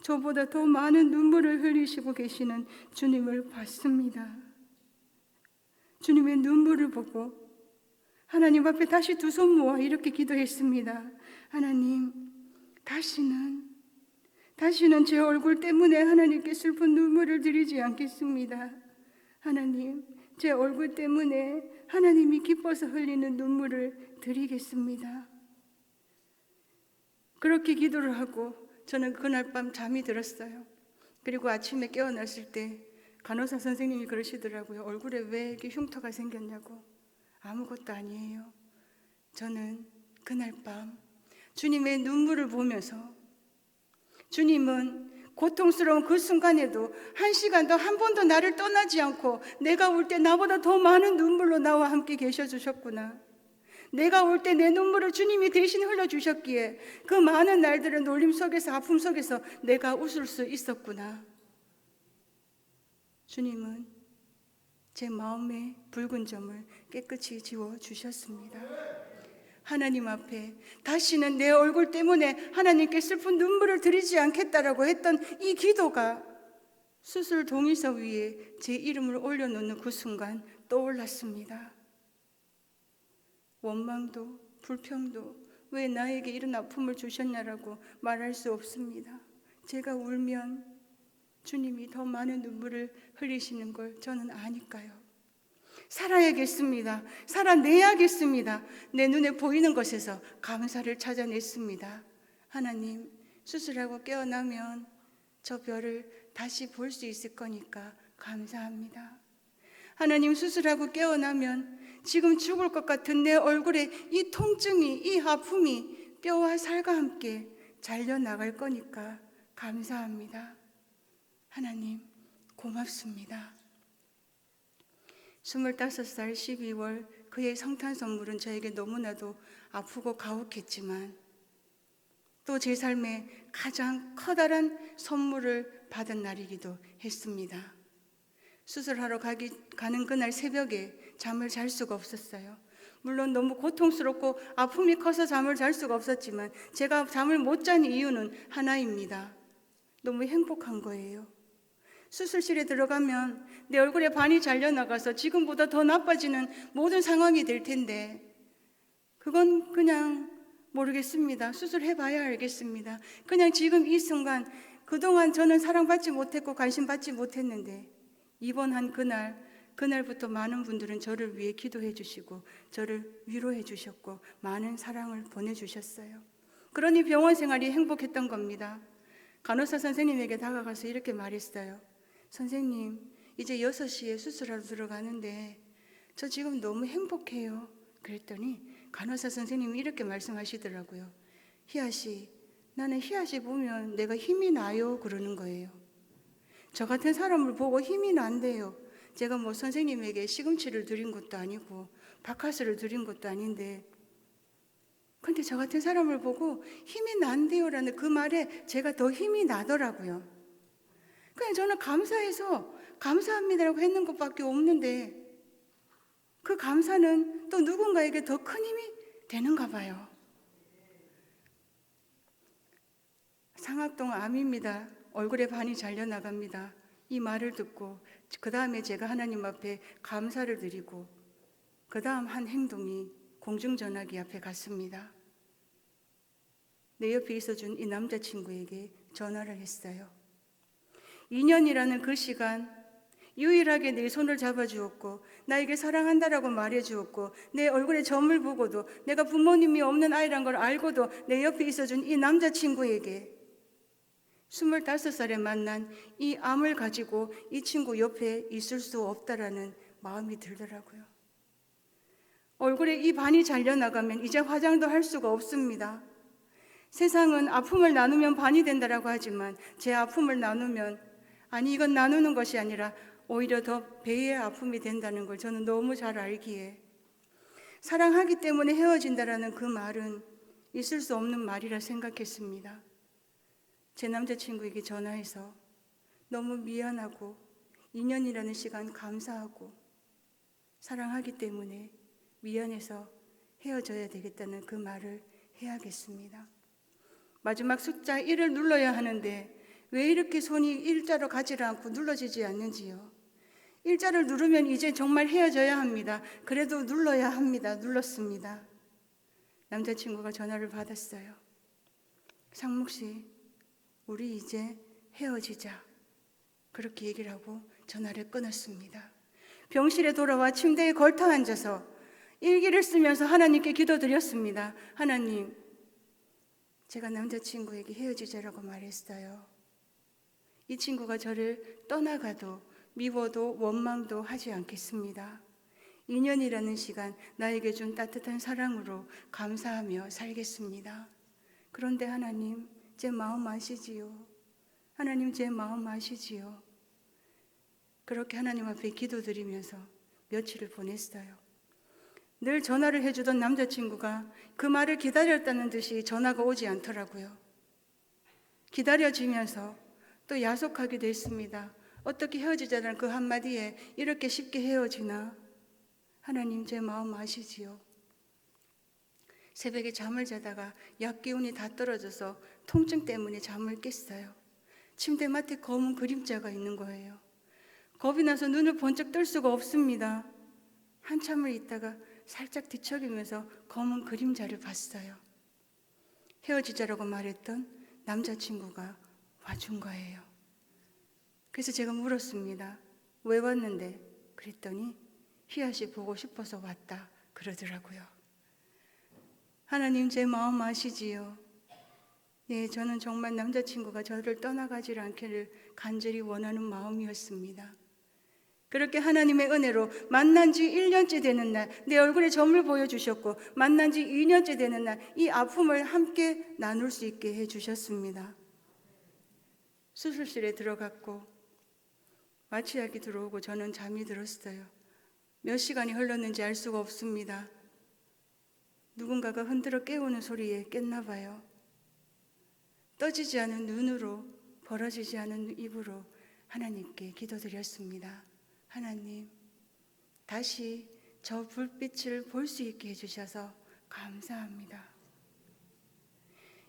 저보다 더 많은 눈물을 흘리시고 계시는 주님을 봤습니다. 주님의 눈물을 보고 하나님 앞에 다시 두 손 모아 이렇게 기도했습니다. 하나님, 다시는 제 얼굴 때문에 하나님께 슬픈 눈물을 드리지 않겠습니다. 하나님, 제 얼굴 때문에 하나님이 기뻐서 흘리는 눈물을 드리겠습니다. 그렇게 기도를 하고 저는 그날 밤 잠이 들었어요. 그리고 아침에 깨어났을 때 간호사 선생님이 그러시더라고요. 얼굴에 왜 이렇게 흉터가 생겼냐고. 아무것도 아니에요. 저는 그날 밤 주님의 눈물을 보면서 주님은 고통스러운 그 순간에도 한 시간도 한 번도 나를 떠나지 않고 내가 울 때 나보다 더 많은 눈물로 나와 함께 계셔 주셨구나. 내가 올 때 내 눈물을 주님이 대신 흘려주셨기에 그 많은 날들의 놀림 속에서 아픔 속에서 내가 웃을 수 있었구나. 주님은 제 마음의 붉은 점을 깨끗이 지워주셨습니다. 하나님 앞에 다시는 내 얼굴 때문에 하나님께 슬픈 눈물을 드리지 않겠다라고 했던 이 기도가 수술 동의서 위에 제 이름을 올려놓는 그 순간 떠올랐습니다. 원망도 불평도 왜 나에게 이런 아픔을 주셨냐라고 말할 수 없습니다. 제가 울면 주님이 더 많은 눈물을 흘리시는 걸 저는 아니까요. 살아야겠습니다. 살아내야겠습니다. 내 눈에 보이는 것에서 감사를 찾아냈습니다. 하나님, 수술하고 깨어나면 저 별을 다시 볼 수 있을 거니까 감사합니다. 하나님, 수술하고 깨어나면 지금 죽을 것 같은 내 얼굴에 이 통증이, 이 아픔이 뼈와 살과 함께 잘려나갈 거니까 감사합니다. 하나님, 고맙습니다. 25살 12월 그의 성탄 선물은 저에게 너무나도 아프고 가혹했지만 또 제 삶에 가장 커다란 선물을 받은 날이기도 했습니다. 수술하러 가는 그날 새벽에 잠을 잘 수가 없었어요. 물론 너무 고통스럽고 아픔이 커서 잠을 잘 수가 없었지만 제가 잠을 못 잔 이유는 하나입니다. 너무 행복한 거예요. 수술실에 들어가면 내 얼굴에 반이 잘려나가서 지금보다 더 나빠지는 모든 상황이 될 텐데 그건 그냥 모르겠습니다. 수술해봐야 알겠습니다. 그냥 지금 이 순간 그동안 저는 사랑받지 못했고 관심받지 못했는데 입원한 그날부터 많은 분들은 저를 위해 기도해 주시고 저를 위로해 주셨고 많은 사랑을 보내주셨어요. 그러니 병원 생활이 행복했던 겁니다. 간호사 선생님에게 다가가서 이렇게 말했어요. 선생님, 이제 6시에 수술하러 들어가는데 저 지금 너무 행복해요. 그랬더니 간호사 선생님이 이렇게 말씀하시더라고요. 희아씨, 나는 희아씨 보면 내가 힘이 나요. 그러는 거예요. 저 같은 사람을 보고 힘이 난대요. 제가 뭐 선생님에게 시금치를 드린 것도 아니고 박하스를 드린 것도 아닌데 근데 저 같은 사람을 보고 힘이 난대요라는 그 말에 제가 더 힘이 나더라고요. 그냥 저는 감사해서 감사합니다라고 했는 것밖에 없는데 그 감사는 또 누군가에게 더 큰 힘이 되는가 봐요. 상악동 암입니다. 얼굴에 반이 잘려나갑니다. 이 말을 듣고 그 다음에 제가 하나님 앞에 감사를 드리고 그 다음 한 행동이 공중전화기 앞에 갔습니다. 내 옆에 있어준 이 남자친구에게 전화를 했어요. 2년이라는 그 시간 유일하게 내 손을 잡아주었고 나에게 사랑한다라고 말해주었고 내 얼굴에 점을 보고도 내가 부모님이 없는 아이란 걸 알고도 내 옆에 있어준 이 남자친구에게 25살에 만난 이 암을 가지고 이 친구 옆에 있을 수 없다라는 마음이 들더라고요. 얼굴에 이 반이 잘려나가면 이제 화장도 할 수가 없습니다. 세상은 아픔을 나누면 반이 된다라고 하지만 제 아픔을 나누면 아니 이건 나누는 것이 아니라 오히려 더 배의 아픔이 된다는 걸 저는 너무 잘 알기에 사랑하기 때문에 헤어진다라는 그 말은 있을 수 없는 말이라 생각했습니다. 제 남자친구에게 전화해서 너무 미안하고 2년이라는 시간 감사하고 사랑하기 때문에 미안해서 헤어져야 되겠다는 그 말을 해야겠습니다. 마지막 숫자 1을 눌러야 하는데 왜 이렇게 손이 일자로 가지 않고 눌러지지 않는지요? 일자를 누르면 이제 정말 헤어져야 합니다. 그래도 눌러야 합니다. 눌렀습니다. 남자친구가 전화를 받았어요. 상묵 씨, 우리 이제 헤어지자. 그렇게 얘기를 하고 전화를 끊었습니다. 병실에 돌아와 침대에 걸터 앉아서 일기를 쓰면서 하나님께 기도드렸습니다. 하나님, 제가 남자친구에게 헤어지자라고 말했어요. 이 친구가 저를 떠나가도 미워도 원망도 하지 않겠습니다. 2년이라는 시간 나에게 준 따뜻한 사랑으로 감사하며 살겠습니다. 그런데 하나님, 제 마음 아시지요? 하나님, 제 마음 아시지요? 그렇게 하나님 앞에 기도드리면서 며칠을 보냈어요. 늘 전화를 해주던 남자친구가 그 말을 기다렸다는 듯이 전화가 오지 않더라고요. 기다려지면서 또 야속하게 됐습니다. 어떻게 헤어지자는 그 한마디에 이렇게 쉽게 헤어지나? 하나님, 제 마음 아시지요? 새벽에 잠을 자다가 약 기운이 다 떨어져서 통증 때문에 잠을 깼어요. 침대 맡에 검은 그림자가 있는 거예요. 겁이 나서 눈을 번쩍 뜰 수가 없습니다. 한참을 있다가 살짝 뒤척이면서 검은 그림자를 봤어요. 헤어지자라고 말했던 남자친구가 와준 거예요. 그래서 제가 물었습니다. 왜 왔는데? 그랬더니 희아씨 보고 싶어서 왔다 그러더라고요. 하나님 제 마음 아시지요? 예, 저는 정말 남자친구가 저를 떠나가지 않기를 간절히 원하는 마음이었습니다. 그렇게 하나님의 은혜로 만난 지 1년째 되는 날 내 얼굴에 점을 보여주셨고, 만난 지 2년째 되는 날 이 아픔을 함께 나눌 수 있게 해주셨습니다. 수술실에 들어갔고 마취약이 들어오고 저는 잠이 들었어요. 몇 시간이 흘렀는지 알 수가 없습니다. 누군가가 흔들어 깨우는 소리에 깼나 봐요. 떠지지 않은 눈으로, 벌어지지 않은 입으로 하나님께 기도드렸습니다. 하나님, 다시 저 불빛을 볼 수 있게 해주셔서 감사합니다.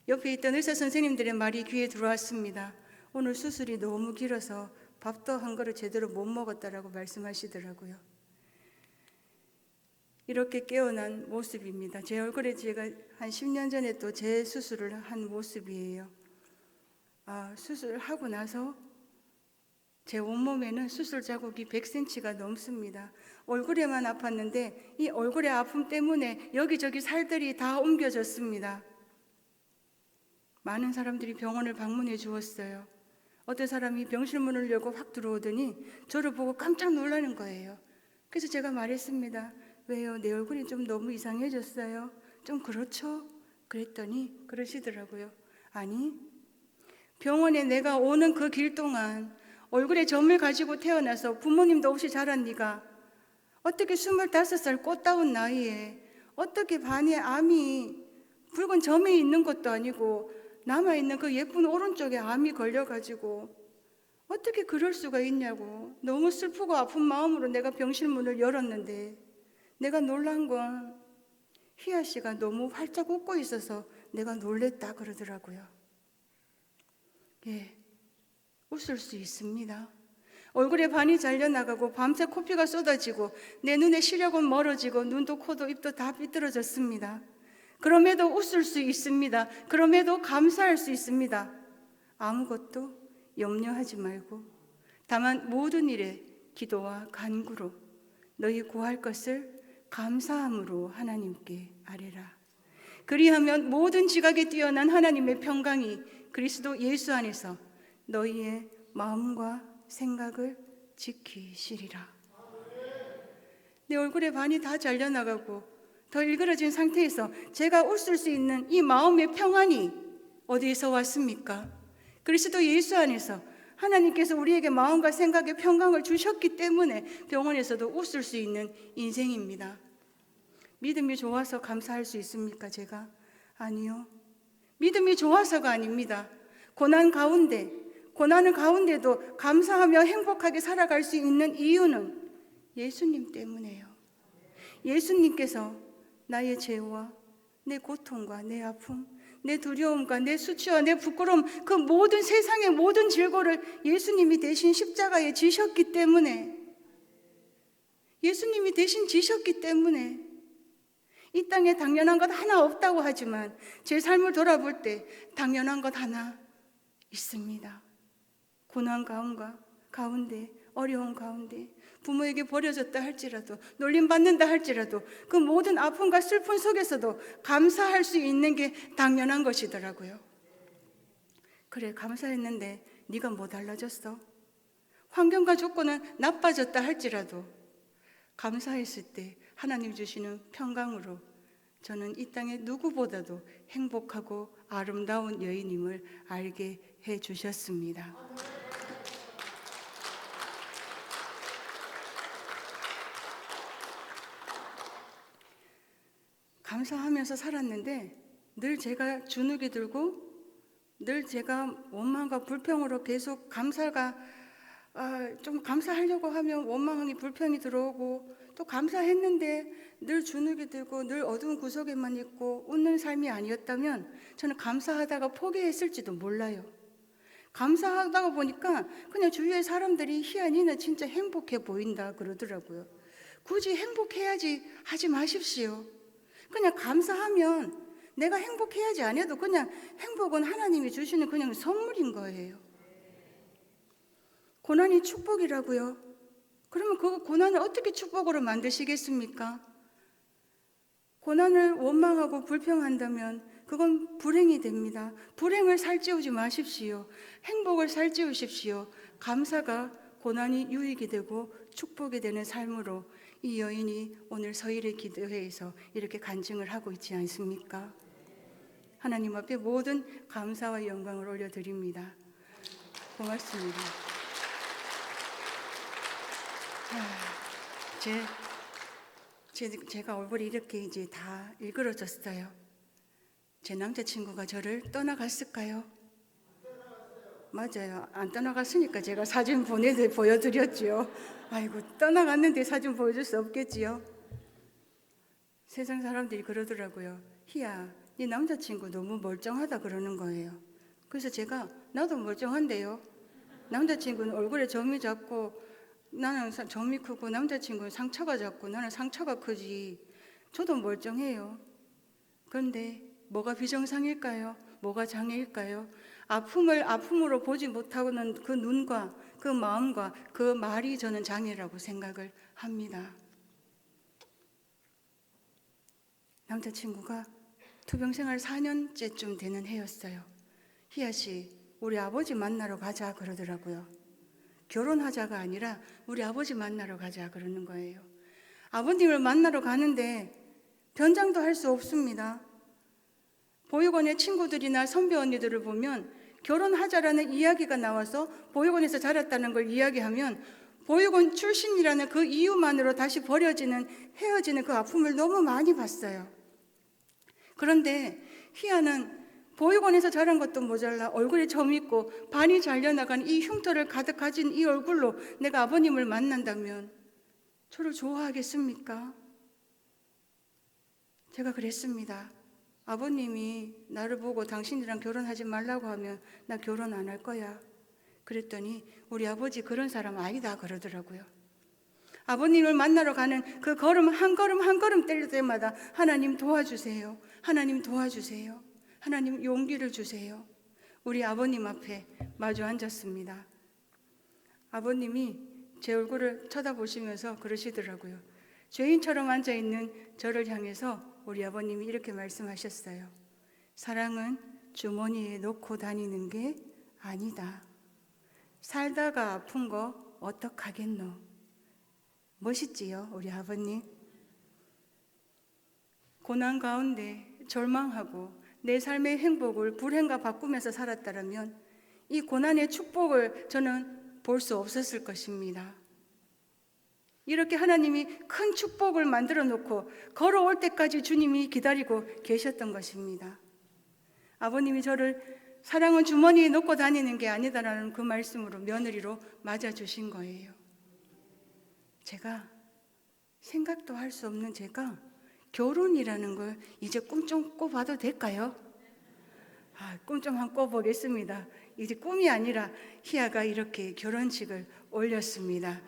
옆에 있던 의사 선생님들의 말이 귀에 들어왔습니다. 오늘 수술이 너무 길어서 밥도 한 그릇 제대로 못 먹었다라고 말씀하시더라고요. 이렇게 깨어난 모습입니다. 제 얼굴에 제가 한 10년 전에 또 제 수술을 한 모습이에요. 수술하고 나서 제 온몸에는 수술 자국이 100cm가 넘습니다. 얼굴에만 아팠는데 이 얼굴의 아픔 때문에 여기저기 살들이 다 옮겨졌습니다. 많은 사람들이 병원을 방문해 주었어요. 어떤 사람이 병실 문을 열고 확 들어오더니 저를 보고 깜짝 놀라는 거예요. 그래서 제가 말했습니다. 왜요? 내 얼굴이 좀 너무 이상해졌어요? 좀 그렇죠? 그랬더니 그러시더라고요. 아니, 병원에 내가 오는 그 길 동안 얼굴에 점을 가지고 태어나서 부모님도 없이 자란 네가 어떻게 25살 꽃다운 나이에 어떻게 반에 암이 붉은 점이 있는 것도 아니고 남아있는 그 예쁜 오른쪽에 암이 걸려가지고 어떻게 그럴 수가 있냐고 너무 슬프고 아픈 마음으로 내가 병실 문을 열었는데 내가 놀란 건 희아 씨가 너무 활짝 웃고 있어서 내가 놀랬다 그러더라고요. 예, 웃을 수 있습니다. 얼굴에 반이 잘려나가고 밤새 코피가 쏟아지고 내 눈에 시력은 멀어지고 눈도 코도 입도 다 삐뚤어졌습니다. 그럼에도 웃을 수 있습니다. 그럼에도 감사할 수 있습니다. 아무것도 염려하지 말고 다만 모든 일에 기도와 간구로 너희 구할 것을 감사함으로 하나님께 아뢰라. 그리하면 모든 지각에 뛰어난 하나님의 평강이 그리스도 예수 안에서 너희의 마음과 생각을 지키시리라. 내 얼굴에 반이 다 잘려나가고 더 일그러진 상태에서 제가 웃을 수 있는 이 마음의 평안이 어디에서 왔습니까? 그리스도 예수 안에서 하나님께서 우리에게 마음과 생각의 평강을 주셨기 때문에 병원에서도 웃을 수 있는 인생입니다. 믿음이 좋아서 감사할 수 있습니까, 제가? 아니요. 믿음이 좋아서가 아닙니다. 고난을 가운데도 감사하며 행복하게 살아갈 수 있는 이유는 예수님 때문에요. 예수님께서 나의 죄와 내 고통과 내 아픔, 내 두려움과 내 수치와 내 부끄러움, 그 모든 세상의 모든 질고를 예수님이 대신 십자가에 지셨기 때문에, 예수님이 대신 지셨기 때문에 이 땅에 당연한 것 하나 없다고 하지만 제 삶을 돌아볼 때 당연한 것 하나 있습니다. 고난 가운데, 어려운 가운데, 부모에게 버려졌다 할지라도, 놀림받는다 할지라도 그 모든 아픔과 슬픔 속에서도 감사할 수 있는 게 당연한 것이더라고요. 그래, 감사했는데 네가 뭐 달라졌어? 환경과 조건은 나빠졌다 할지라도 감사했을 때 하나님 주시는 평강으로 저는 이 땅의 누구보다도 행복하고 아름다운 여인임을 알게 해주셨습니다. 감사하면서 살았는데 늘 제가 주눅이 들고 늘 제가 원망과 불평으로 계속 좀 감사하려고 하면 원망이 불평이 들어오고 또 감사했는데 늘 주눅이 들고 늘 어두운 구석에만 있고 웃는 삶이 아니었다면 저는 감사하다가 포기했을지도 몰라요. 감사하다가 보니까 그냥 주위의 사람들이 희한이는 진짜 행복해 보인다 그러더라고요. 굳이 행복해야지 하지 마십시오. 그냥 감사하면 내가 행복해야지 안 해도 그냥 행복은 하나님이 주시는 그냥 선물인 거예요. 고난이 축복이라고요. 그러면 그 고난을 어떻게 축복으로 만드시겠습니까? 고난을 원망하고 불평한다면 그건 불행이 됩니다. 불행을 살찌우지 마십시오. 행복을 살찌우십시오. 감사가 고난이 유익이 되고 축복이 되는 삶으로 이 여인이 오늘 서일의 기도회에서 이렇게 간증을 하고 있지 않습니까? 하나님 앞에 모든 감사와 영광을 올려드립니다. 고맙습니다. 제가 얼굴이 이렇게 이제 다 일그러졌어요. 제 남자친구가 저를 떠나갔을까요? 맞아요. 안 떠나갔으니까 제가 사진 보여드렸지요. 아이고, 떠나갔는데 사진 보여줄 수 없겠지요. 세상 사람들이 그러더라고요. 희야, 네 남자친구 너무 멀쩡하다 그러는 거예요. 그래서 제가 나도 멀쩡한데요. 남자친구는 얼굴에 점이 작고 나는 점이 크고 남자친구는 상처가 작고 나는 상처가 크지. 저도 멀쩡해요. 그런데 뭐가 비정상일까요? 뭐가 장애일까요? 아픔을 아픔으로 보지 못하고는 그 눈과 그 마음과 그 말이 저는 장애라고 생각을 합니다. 남자친구가 투병생활 4년째쯤 되는 해였어요. 희야 씨, 우리 아버지 만나러 가자 그러더라고요. 결혼하자가 아니라 우리 아버지 만나러 가자 그러는 거예요. 아버님을 만나러 가는데 변장도 할 수 없습니다. 보육원의 친구들이나 선배 언니들을 보면 결혼하자라는 이야기가 나와서 보육원에서 자랐다는 걸 이야기하면 보육원 출신이라는 그 이유만으로 다시 헤어지는 그 아픔을 너무 많이 봤어요. 그런데 희아는 보육원에서 자란 것도 모자라 얼굴에 점 있고 반이 잘려나간 이 흉터를 가득 가진 이 얼굴로 내가 아버님을 만난다면 저를 좋아하겠습니까? 제가 그랬습니다. 아버님이 나를 보고 당신이랑 결혼하지 말라고 하면 나 결혼 안 할 거야. 그랬더니 우리 아버지 그런 사람 아니다 그러더라고요. 아버님을 만나러 가는 그 걸음 한 걸음 뗄 때마다 하나님 도와주세요. 하나님 도와주세요. 하나님 용기를 주세요. 우리 아버님 앞에 마주 앉았습니다. 아버님이 제 얼굴을 쳐다보시면서 그러시더라고요. 죄인처럼 앉아있는 저를 향해서 우리 아버님이 이렇게 말씀하셨어요. 사랑은 주머니에 넣고 다니는 게 아니다. 살다가 아픈 거 어떡하겠노? 멋있지요, 우리 아버님? 고난 가운데 절망하고 내 삶의 행복을 불행과 바꾸면서 살았다면 이 고난의 축복을 저는 볼 수 없었을 것입니다. 이렇게 하나님이 큰 축복을 만들어 놓고 걸어올 때까지 주님이 기다리고 계셨던 것입니다. 아버님이 저를 사랑은 주머니에 넣고 다니는 게 아니다라는 그 말씀으로 며느리로 맞아주신 거예요. 제가 생각도 할 수 없는 제가 결혼이라는 걸 이제 꿈 좀 꿔봐도 될까요? 꿈 좀 한번 꿔보겠습니다. 이제 꿈이 아니라 희아가 이렇게 결혼식을 올렸습니다.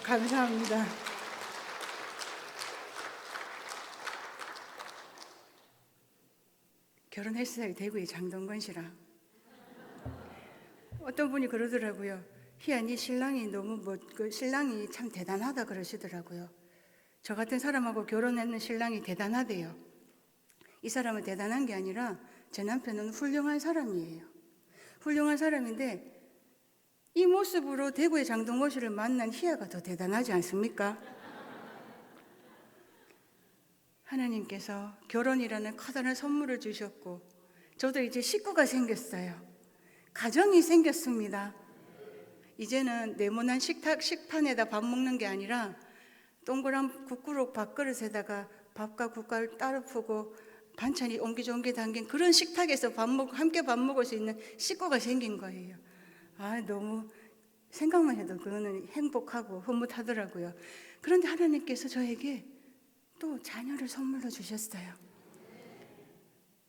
감사합니다. 결혼했어요. 대구의 장동건 씨랑. 어떤 분이 그러더라고요. 희아, 네 신랑이 신랑이 참 대단하다 그러시더라고요. 저 같은 사람하고 결혼했는 신랑이 대단하대요. 이 사람은 대단한 게 아니라 제 남편은 훌륭한 사람이에요. 훌륭한 사람인데 이 모습으로 대구의 장동건 씨를 만난 희아가 더 대단하지 않습니까? 하나님께서 결혼이라는 커다란 선물을 주셨고 저도 이제 식구가 생겼어요. 가정이 생겼습니다. 이제는 네모난 식판에다 밥 먹는 게 아니라 동그란 국그릇 밥그릇에다가 밥과 국과를 따로 푸고 반찬이 옹기종기 담긴 그런 식탁에서 함께 밥 먹을 수 있는 식구가 생긴 거예요. 너무 생각만 해도 그거는 행복하고 흐뭇하더라고요. 그런데 하나님께서 저에게 또 자녀를 선물로 주셨어요.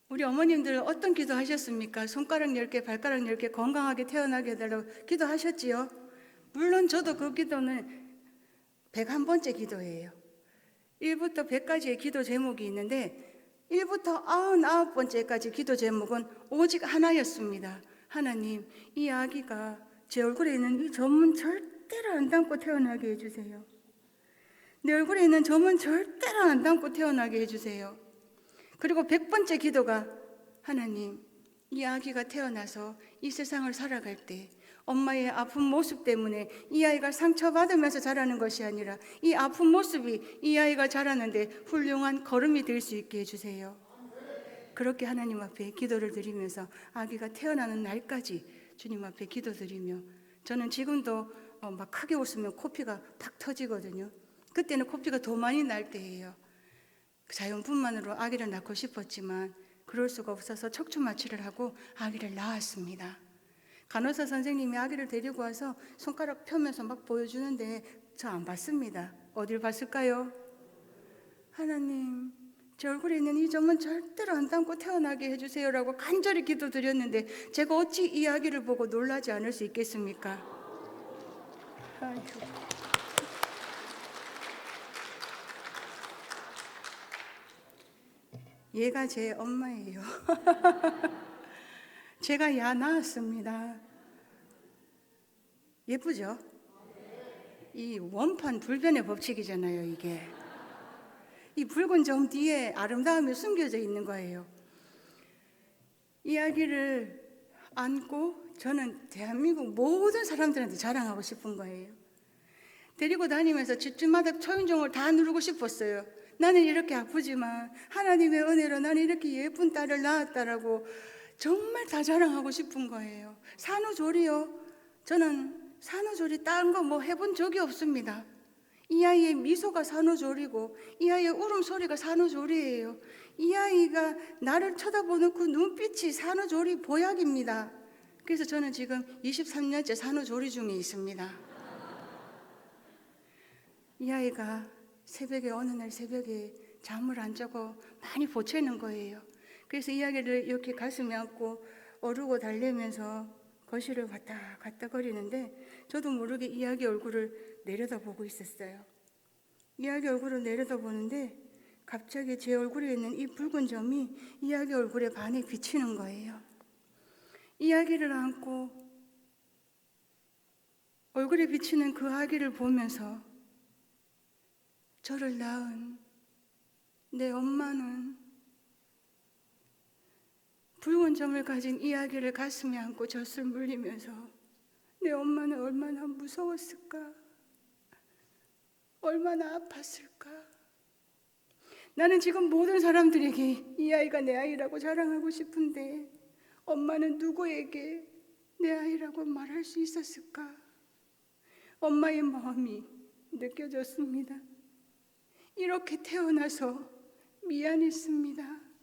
우리 어머님들 어떤 기도 하셨습니까? 손가락 10개, 발가락 10개 건강하게 태어나게 해달라고 기도하셨지요? 물론 저도 그 기도는 101번째 기도예요. 1부터 100까지의 기도 제목이 있는데 1부터 99번째까지 기도 제목은 오직 하나였습니다. 하나님, 이 아기가 제 얼굴에 있는 이 점은 절대로 안 담고 태어나게 해주세요. 내 얼굴에 있는 점은 절대로 안 담고 태어나게 해주세요. 그리고 100번째 기도가 하나님, 이 아기가 태어나서 이 세상을 살아갈 때 엄마의 아픈 모습 때문에 이 아이가 상처받으면서 자라는 것이 아니라 이 아픈 모습이 이 아이가 자라는데 훌륭한 걸음이 될 수 있게 해주세요. 그렇게 하나님 앞에 기도를 드리면서 아기가 태어나는 날까지 주님 앞에 기도드리며, 저는 지금도 막 크게 웃으면 코피가 팍 터지거든요. 그때는 코피가 더 많이 날 때예요. 자연분만으로 아기를 낳고 싶었지만 그럴 수가 없어서 척추 마취를 하고 아기를 낳았습니다. 간호사 선생님이 아기를 데리고 와서 손가락 펴면서 막 보여주는데 저 안 봤습니다. 어딜 봤을까요? 하나님, 제 얼굴에 있는 이 점은 절대로 안 담고 태어나게 해주세요라고 간절히 기도드렸는데 제가 어찌 이 아기를 보고 놀라지 않을 수 있겠습니까? 아이고. 얘가 제 엄마예요. 제가 야 낳았습니다. 예쁘죠? 이 원판 불변의 법칙이잖아요, 이게. 이 붉은 점 뒤에 아름다움이 숨겨져 있는 거예요. 이 아기를 안고 저는 대한민국 모든 사람들한테 자랑하고 싶은 거예요. 데리고 다니면서 집집마다 초인종을 다 누르고 싶었어요. 나는 이렇게 아프지만 하나님의 은혜로 나는 이렇게 예쁜 딸을 낳았다라고 정말 다 자랑하고 싶은 거예요. 산후조리요. 저는 산후조리 딴 거 뭐 해본 적이 없습니다. 이 아이의 미소가 산후조리고 이 아이의 울음소리가 산후조리예요. 이 아이가 나를 쳐다보는 그 눈빛이 산후조리 보약입니다. 그래서 저는 지금 23년째 산후조리 중에 있습니다. 이 아이가 어느 날 새벽에 잠을 안 자고 많이 보채는 거예요. 그래서 이 아기를 이렇게 가슴에 안고 어르고 달래면서 거실을 왔다 갔다 거리는데 저도 모르게 이 아기 얼굴을 내려다보고 있었어요. 이 아기 얼굴을 내려다보는데 갑자기 제 얼굴에 있는 이 붉은 점이 이 아기 얼굴에 반해 비치는 거예요. 이 아기를 안고 얼굴에 비치는 그 아기를 보면서 저를 낳은 내 엄마는 붉은 점을 가진 이 아기를 가슴에 안고 젖을 물리면서 내 엄마는 얼마나 무서웠을까, 얼마나 아팠을까. 나는 지금 모든 사람들에게 이 아이가 내 아이라고 자랑하고 싶은데 엄마는 누구에게 내 아이라고 말할 수 있었을까? 엄마의 마음이 느껴졌습니다. 이렇게 태어나서 미안했습니다.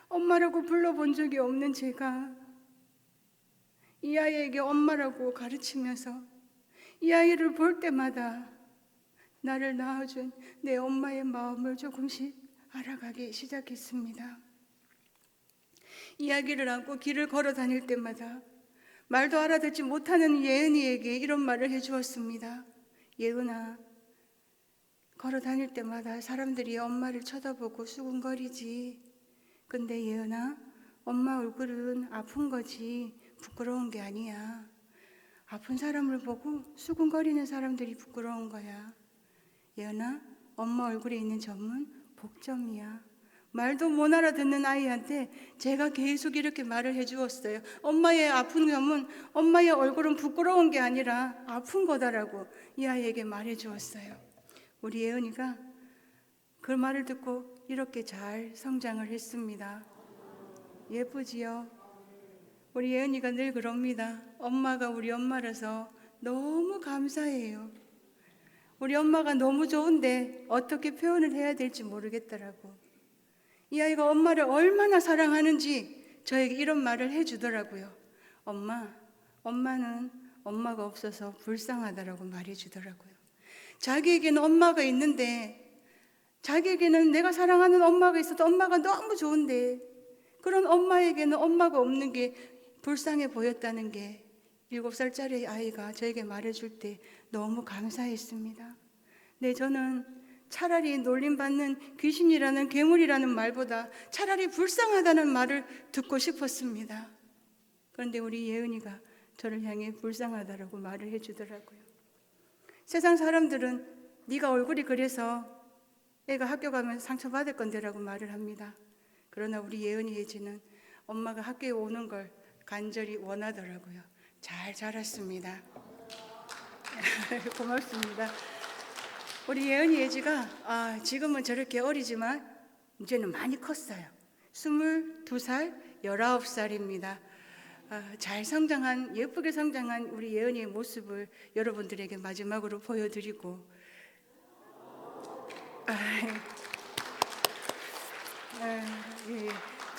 엄마라고 불러본 적이 없는 제가 이 아이에게 엄마라고 가르치면서 이 아이를 볼 때마다 나를 낳아준 내 엄마의 마음을 조금씩 알아가기 시작했습니다. 이 아기를 안고 길을 걸어 다닐 때마다 말도 알아듣지 못하는 예은이에게 이런 말을 해주었습니다. 예은아, 걸어 다닐 때마다 사람들이 엄마를 쳐다보고 수군거리지. 근데 예은아, 엄마 얼굴은 아픈 거지 부끄러운 게 아니야. 아픈 사람을 보고 수군거리는 사람들이 부끄러운 거야. 예은아, 엄마 얼굴에 있는 점은 복점이야. 말도 못 알아듣는 아이한테 제가 계속 이렇게 말을 해주었어요. 엄마의 아픈 점은, 엄마의 얼굴은 부끄러운 게 아니라 아픈 거다라고 이 아이에게 말해주었어요. 우리 예은이가 그 말을 듣고 이렇게 잘 성장을 했습니다. 예쁘지요? 우리 예은이가 늘 그럽니다. 엄마가 우리 엄마라서 너무 감사해요. 우리 엄마가 너무 좋은데 어떻게 표현을 해야 될지 모르겠더라고. 이 아이가 엄마를 얼마나 사랑하는지 저에게 이런 말을 해주더라고요. 엄마는 엄마가 없어서 불쌍하다라고 말해주더라고요. 자기에게는 엄마가 있는데, 자기에게는 내가 사랑하는 엄마가 있어도 엄마가 너무 좋은데 그런 엄마에게는 엄마가 없는 게 불쌍해 보였다는 게 7살짜리 아이가 저에게 말해줄 때 너무 감사했습니다. 네, 저는 차라리 놀림받는 귀신이라는 괴물이라는 말보다 차라리 불쌍하다는 말을 듣고 싶었습니다. 그런데 우리 예은이가 저를 향해 불쌍하다라고 말을 해주더라고요. 세상 사람들은 네가 얼굴이 그래서 애가 학교 가면 상처받을 건데라고 말을 합니다. 그러나 우리 예은이 예지는 엄마가 학교에 오는 걸 간절히 원하더라고요. 잘 자랐습니다. 고맙습니다. 우리 예은이 예지가 지금은 저렇게 어리지만 이제는 많이 컸어요. 22살, 19살입니다. 잘 성장한, 예쁘게 성장한 우리 예은이의 모습을 여러분들에게 마지막으로 보여드리고,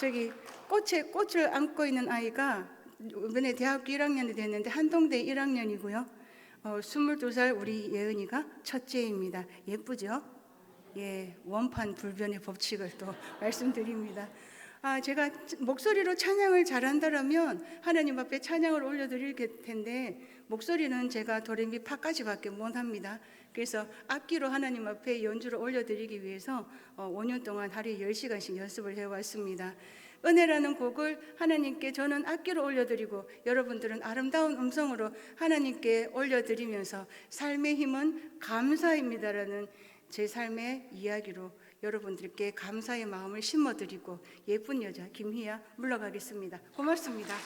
저기 꽃을 안고 있는 아이가 이번에 대학교 1학년이 됐는데 한동대 1학년이고요. 22살 우리 예은이가 첫째입니다. 예쁘죠? 예, 원판 불변의 법칙을 또 말씀드립니다. 제가 목소리로 찬양을 잘한다라면 하나님 앞에 찬양을 올려드릴 텐데 목소리는 제가 도레미 파까지밖에 못합니다. 그래서 악기로 하나님 앞에 연주를 올려드리기 위해서 5년 동안 하루에 10시간씩 연습을 해왔습니다. 은혜라는 곡을 하나님께 저는 악기로 올려드리고 여러분들은 아름다운 음성으로 하나님께 올려드리면서 삶의 힘은 감사입니다라는 제 삶의 이야기로 여러분들께 감사의 마음을 심어드리고 예쁜 여자 김희아 물러가겠습니다. 고맙습니다.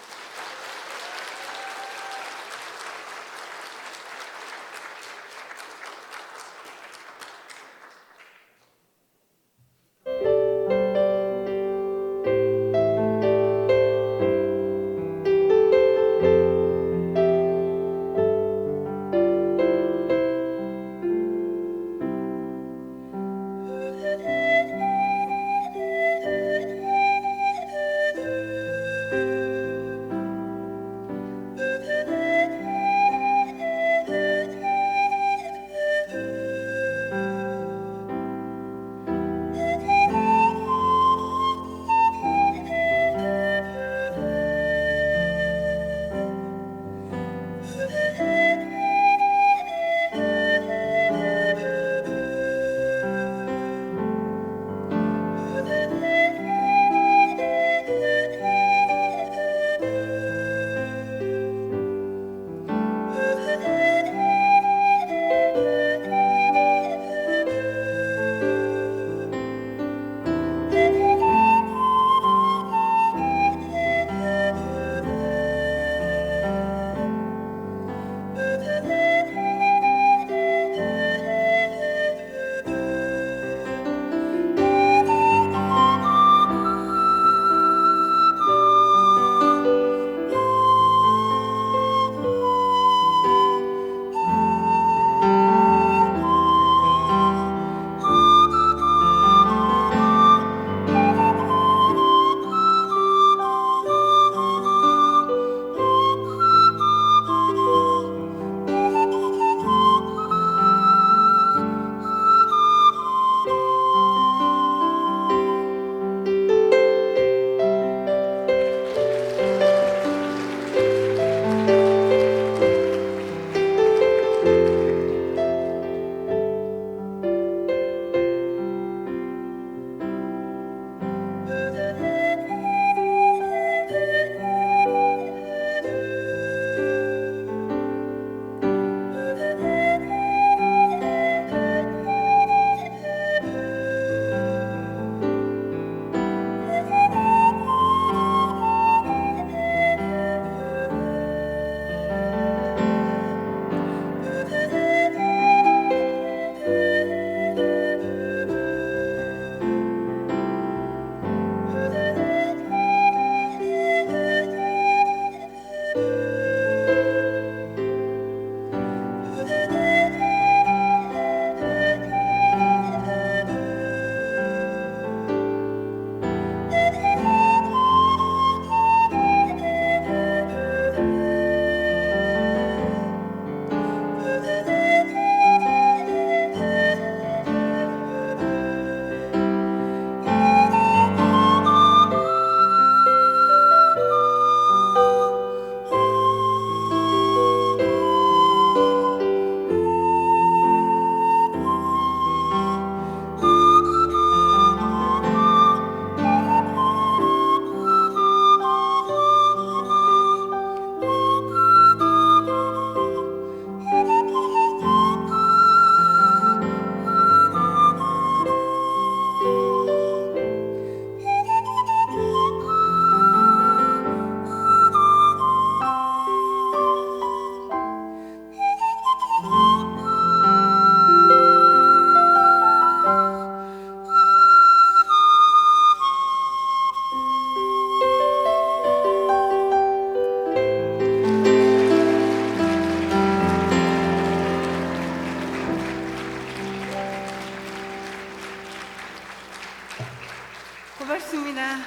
고맙습니다.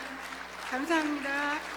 감사합니다.